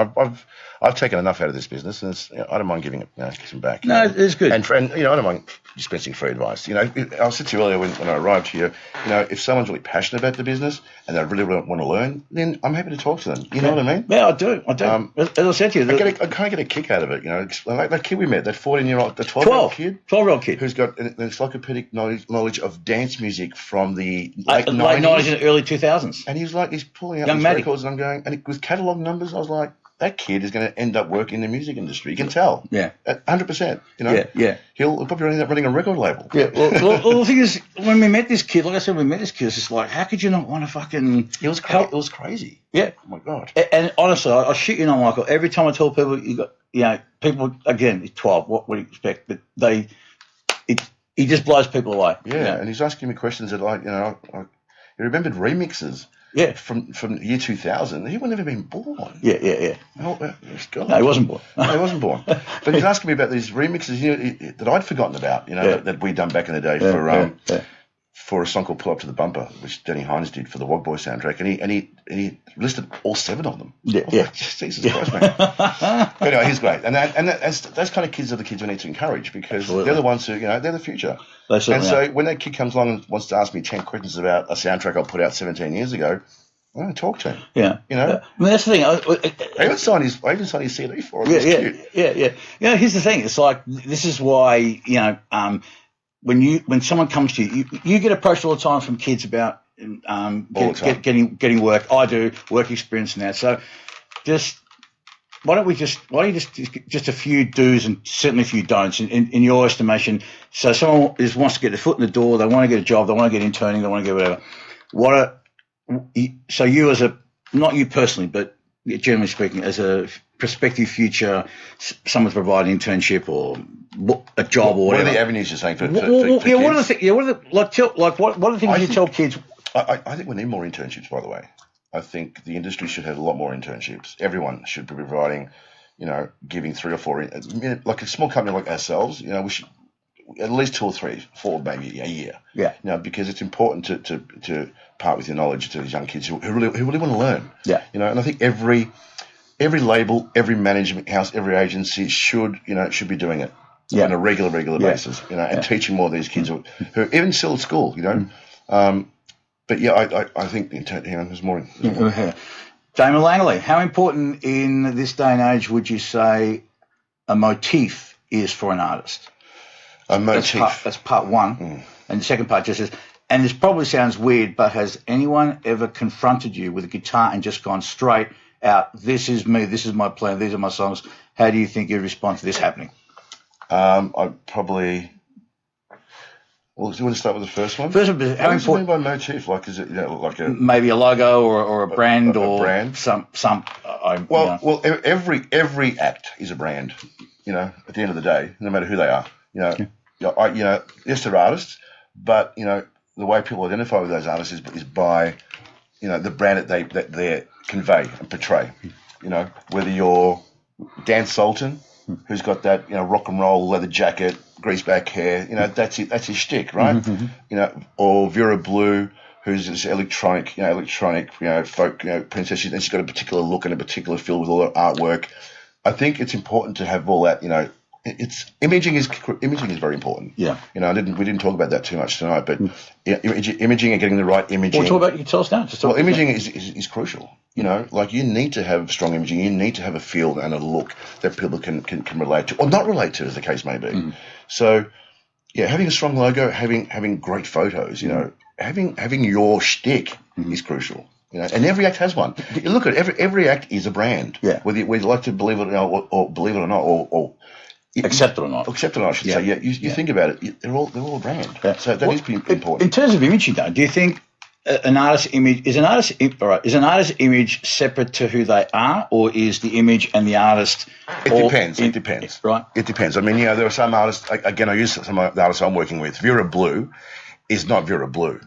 I've taken enough out of this business, and I don't mind giving it some back. No, it's good. And I don't mind dispensing free advice. I said to you earlier when I arrived here. If someone's really passionate about the business and they really want to learn, then I'm happy to talk to them. You know what I mean? Yeah, I do. As I said to you, I kind of get a kick out of it. Like that kid we met, that 14-year-old, the 12-year-old kid, who's got an encyclopedic knowledge of dance music from the late 90s and early 2000s. And he's pulling out these records, and I'm going, and with catalogue numbers, I was like, that kid is going to end up working in the music industry. You can tell. Yeah. 100%. Yeah. He'll probably end up running a record label. Yeah. Well, the thing is, when we met this kid, like I said, it's just like, how could you not want to fucking... It was crazy. Yeah. Oh, my God. And honestly, I shit you not, Michael, every time I tell people, people, again, he's 12, what would you expect? But he just blows people away. Yeah, and he's asking me questions that, he remembered remixes. Yeah, from the year 2000. He wouldn't have been born. Yeah. Oh, no, he wasn't born. No, he wasn't born. But he's asking me about these remixes, that I'd forgotten about. That we'd done back in the day for a song called "Pull Up to the Bumper," which Danny Hines did for the Wog Boy soundtrack, and he listed all 7 of them. Yeah. Like, Jesus Christ, man. But anyway, he's great, and that's kind of kids are the kids we need to encourage because they're the ones who they're the future. And so when that kid comes along and wants to ask me 10 questions about a soundtrack I put out 17 years ago, I'm going to talk to him. Yeah. I mean, that's the thing. I even signed his CD for him. Yeah. Here's the thing. It's like, this is why, when someone comes to you, you get approached all the time from kids about getting work. I do, work experience and that. So why don't you just a few do's and certainly a few don'ts in your estimation. So someone wants to get their foot in the door, they want to get a job, they want to get interning, they want to get whatever. So you not you personally, but generally speaking, as a prospective future, someone to provide an internship or a job or whatever. What are the avenues you're saying for kids? What are the things? What are the things you tell kids? I think we need more internships. By the way, I think the industry should have a lot more internships. Everyone should be providing, giving 3 or 4. Like a small company like ourselves, we should at least 2 or 3, 4 maybe a year. Yeah. Because it's important to part with your knowledge to these young kids who really want to learn. Yeah. And I think every label, every management house, every agency should be doing it on a regular basis. And teaching more of these kids who even still at school. But I think there's more. Damon Langley, how important in this day and age would you say a motif is for an artist? A motif. That's part one. And the second part just says, and this probably sounds weird, but has anyone ever confronted you with a guitar and just gone straight out, this is me, this is my plan, these are my songs. How do you think you'd respond to this happening? I'd probably... Well, do you want to start with the first one? First one, how important? What do you mean by motif? Like, is it like a maybe a logo or a brand a brand? Some. Well, every act is a brand. At the end of the day, no matter who they are. Yes, they're artists, but the way people identify with those artists is by the brand that they convey and portray. Whether you're Dan Sultan, who's got that rock and roll leather jacket, greaseback hair, that's it, that's his shtick, right? Or Vera Blue, who's this electronic folk princess, and she's got a particular look and a particular feel with all her artwork. I think it's important to have all that. It's imaging is very important. Yeah. We didn't talk about that too much tonight, but imaging and getting the right imaging. Well, talk about, you tell us now. Imaging is crucial. You need to have strong imaging. You need to have a feel and a look that people can relate to, or not relate to, as the case may be. So, having a strong logo, having great photos, having your shtick is crucial. And every act has one. You look at every act is a brand. Yeah. Whether you like to believe it or believe it or not, or accept it or not. Accept it or not, I should say. Yeah. You think about it. They're all a brand. Yeah. So that is pretty important. In terms of imaging, though, do you think an artist's image is an artist's image separate to who they are, or is the image and the artist? It depends. Right. It depends. I mean, there are some artists. Again, I use some of the artists I'm working with. Vera Blue is not Vera Blue.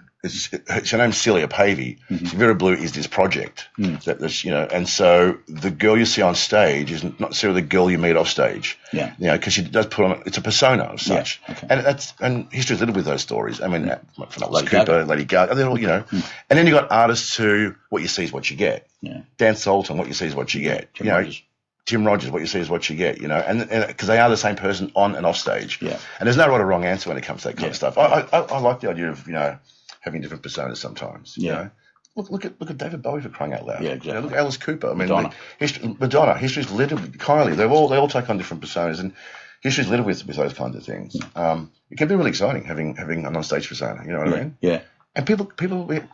Her name's Celia Pavey. Vera Blue is this project and so the girl you see on stage is not necessarily the girl you meet off stage. Yeah. Because she does put on, it's a persona of such. Yeah. Okay. And history's littered with those stories. I mean, Lady Cooper, Lady Gaga, they're all, And then you got artists who, what you see is what you get. Yeah. Dan Sultan, what you see is what you get. Tim Rogers, what you see is what you get, and because they are the same person on and off stage. Yeah. And there's no right or wrong answer when it comes to that kind of stuff. I like the idea of, having different personas sometimes. Look at David Bowie, for crying out loud. Yeah, exactly. Look at Alice Cooper. I mean, Madonna. History's littered with Kylie. They all take on different personas, and history's littered with those kinds of things. It can be really exciting having an on-stage persona. You know what I mean? Yeah. And people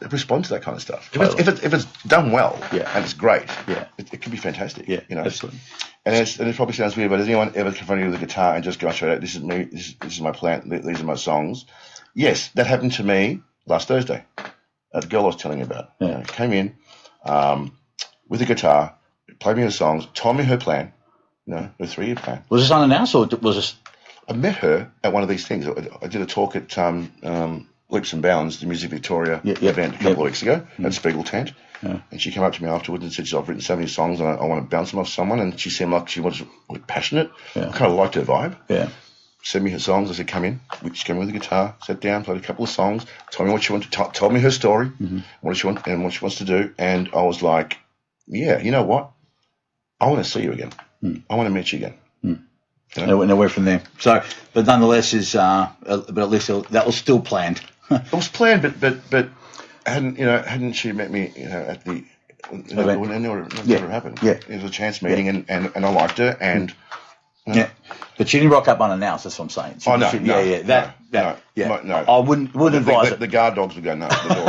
respond to that kind of stuff. Totally. If it's done well, and it's great, it can be fantastic. Yeah, absolutely. And it probably sounds weird, but has anyone ever confronted you with a guitar and just gone straight out, this is me, this is my plan, these are my songs? Yes, that happened to me last Thursday. The girl I was telling you about came in with a guitar, played me her songs, told me her plan, her 3-year plan. Was this unannounced, or was this? I met her at one of these things. I did a talk at Leaps and Bounds, the Music Victoria event a couple of weeks ago at Spiegel Tent. Yeah. And she came up to me afterwards and said, I've written so many songs and I want to bounce them off someone. And she seemed like she was passionate. Yeah. I kind of liked her vibe. Yeah. Sent me her songs. I said, come in. She came in with a guitar, sat down, played a couple of songs, told me what she wanted to told me her story, what she wants and what she wants to do. And I was like, yeah, you know what? I want to see you again. I want to meet you again. Nowhere from there. So, but nonetheless, but at least that was still planned. It was planned, but hadn't she met me, at the it never happened. Yeah, it was a chance meeting, and I liked her, and but she didn't rock up unannounced. That's what I'm saying. No. I wouldn't advise it. The guard dogs would go no to the door.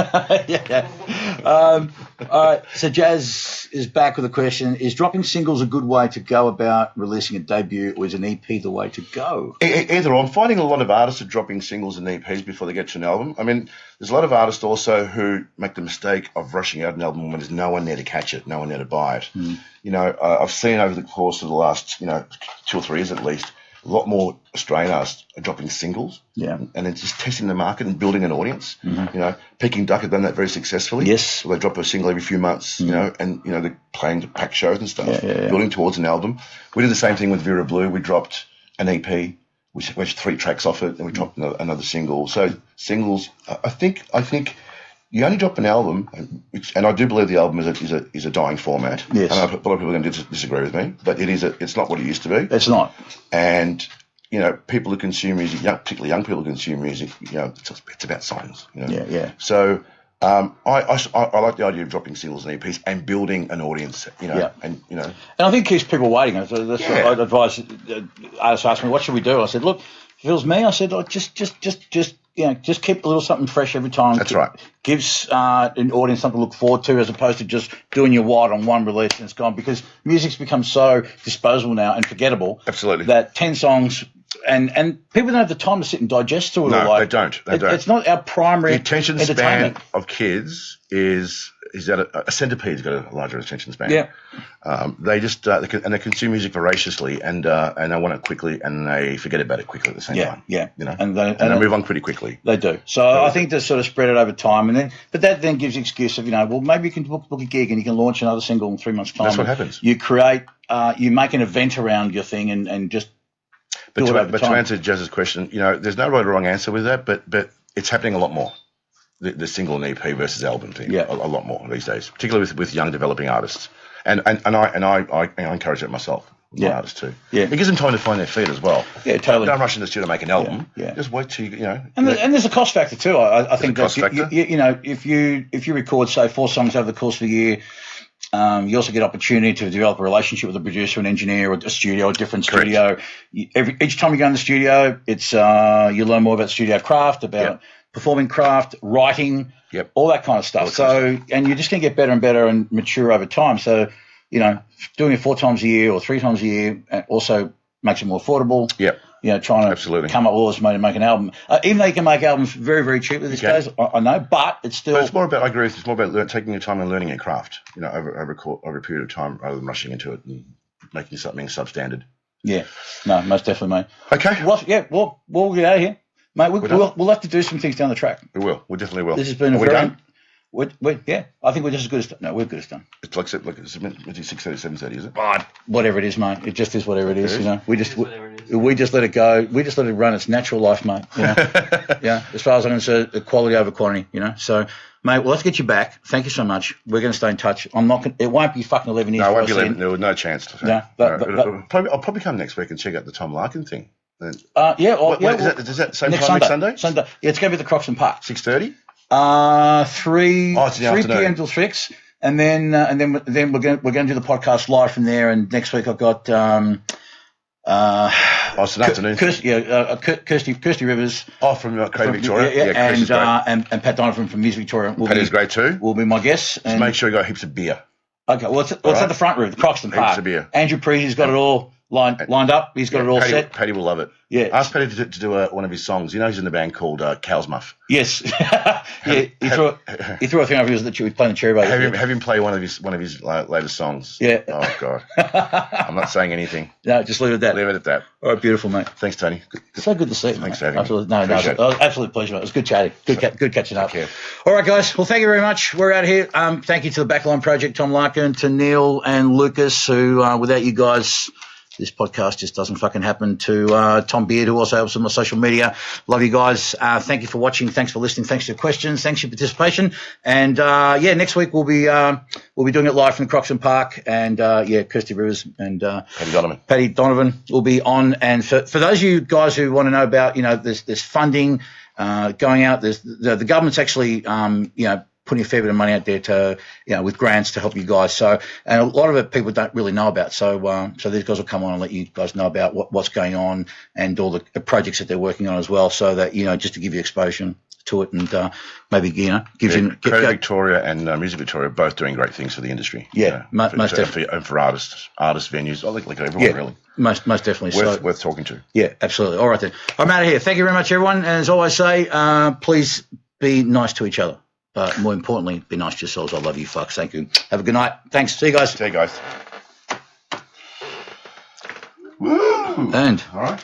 All right. So Jazz is back with a question: is dropping singles a good way to go about releasing a debut, or is an EP the way to go? Either. I'm finding a lot of artists are dropping singles and EPs before they get to an album. I mean, there's a lot of artists also who make the mistake of rushing out an album when there's no one there to catch it, no one there to buy it. I've seen over the course of the last 2 or 3 years at least, a lot more Australian artists are dropping singles, and then just testing the market and building an audience. Peking Duck have done that very successfully. Yes, they drop a single every few months, and they're playing to packed shows and stuff, building towards an album. We did the same thing with Vera Blue. We dropped an EP, which 3 tracks off it, and we dropped another single. So singles, I think you only drop an album, and I do believe the album is a dying format. Yes. And a lot of people are going to disagree with me, but it's not what it used to be. It's not. And people who consume music, particularly young people who consume music, it's about songs. So I like the idea of dropping singles and EPs and building an audience. And I think it keeps people waiting. So that's what I'd advise. Artists asked me, "What should we do?" I said, "Look, if it was me, I said, just keep a little something fresh every time. That's right. Gives an audience something to look forward to, as opposed to just doing your wide on one release and it's gone. Because music's become so disposable now and forgettable. Absolutely. That 10 songs and people don't have the time to sit and digest to it. No, they don't. It's not our primary. The attention span of kids is a centipede's got a larger attention span. Yeah. They just they consume music voraciously, and they want it quickly, and they forget about it quickly at the same time. Yeah. You know, and they move on pretty quickly. They do. So I think they sort of spread it over time, but that then gives the excuse of, well, maybe you can book a gig and you can launch another single in 3 months' time. That's what happens. You create, you make an event around your thing and just. But to answer Jazz's question, there's no right or wrong answer with that, but it's happening a lot more. The single and EP versus album thing, a lot more these days, particularly with young developing artists, and I encourage it myself. My artists too. Yeah, it gives them time to find their feet as well. Yeah, totally. Don't rush in the studio to make an album. Yeah. Just wait till And there's a cost factor too. I think that if you record say 4 songs over the course of a year. You also get opportunity to develop a relationship with a producer, an engineer, or a studio, a different studio. Each time you go in the studio, it's you learn more about studio craft, about performing craft, writing, all that kind of stuff. And you're just going to get better and better and mature over time. So, doing it 4 times a year or 3 times a year also makes it more affordable. Yep. Trying to come up with all this money to make an album. Even though you can make albums very, very cheaply these days, I know, but it's still... But it's more about, I agree with you, it's more about taking your time and learning your craft, over a period of time rather than rushing into it and making something substandard. Yeah, no, most definitely, mate. Okay. Well, we'll get out of here. Mate, we'll have to do some things down the track. We will. We definitely will. This has been done? I think we're just as good as done. No, we're good as done. It's like it's 6:30, 7:30, is it? Whatever it is, mate. It just is whatever it is. We just let it go. We just let it run its natural life, mate. As far as I'm concerned, quality over quantity. So, mate, well, let's get you back. Thank you so much. We're going to stay in touch. It won't be fucking 11 years. No, it won't be 11. No, no chance. I'll probably come next week and check out the Tom Larkin thing. Is that same time next Sunday? Sunday. Yeah, it's going to be at the Croxton Park. 6:30. 3 p.m. till 6, and then we're going to do the podcast live from there. And next week I've got it's an afternoon. Kirsty Rivers. Oh, from Creative Victoria. And Pat Donovan from Music Victoria. Patty's great too. Will be my guest. Just make sure you got heaps of beer. Okay, well, it's at the front room, the Croxton Park. Heaps of beer. Andrew Parisi's got it all lined up. He's got it all set. Patty will love it. Yeah. Ask Patty to do one of his songs. He's in the band called Cow's Muff. Yes. He threw a thing over that you would play the cherry bar. Have him play one of his latest songs. Yeah. Oh God. I'm not saying anything. No, just leave it at that. Leave it at that. All right, beautiful, mate. Thanks, Tony. So good to see you. Thanks for having me. Absolutely. It was absolute pleasure, mate. It was good chatting. Good catching up. All right, guys. Well, thank you very much. We're out of here. Thank you to the Backline Project, Tom Larkin, to Neil and Lucas, who without you guys, this podcast just doesn't fucking happen. To Tom Beard, who also helps on my social media. Love you guys. Thank you for watching. Thanks for listening. Thanks for your questions. Thanks for your participation. And next week we'll be doing it live from the Croxton Park. And Kirsty Rivers and Patty Donovan will be on. And for those of you guys who want to know about there's funding going out. There's the government's actually putting a fair bit of money out there to, with grants to help you guys. So, and a lot of it people don't really know about. So these guys will come on and let you guys know about what's going on and all the projects that they're working on as well. So that, just to give you exposure to it and maybe, gives you... Creative Victoria and Music Victoria are both doing great things for the industry. Yeah, most definitely. And for artists, venues, like everyone really. Most definitely. Worth talking to. Yeah, absolutely. All right then. I'm out of here. Thank you very much, everyone. And as always say, please be nice to each other. But more importantly, be nice to yourselves. I love you, fucks. Thank you. Have a good night. Thanks. See you guys. Woo! And all right.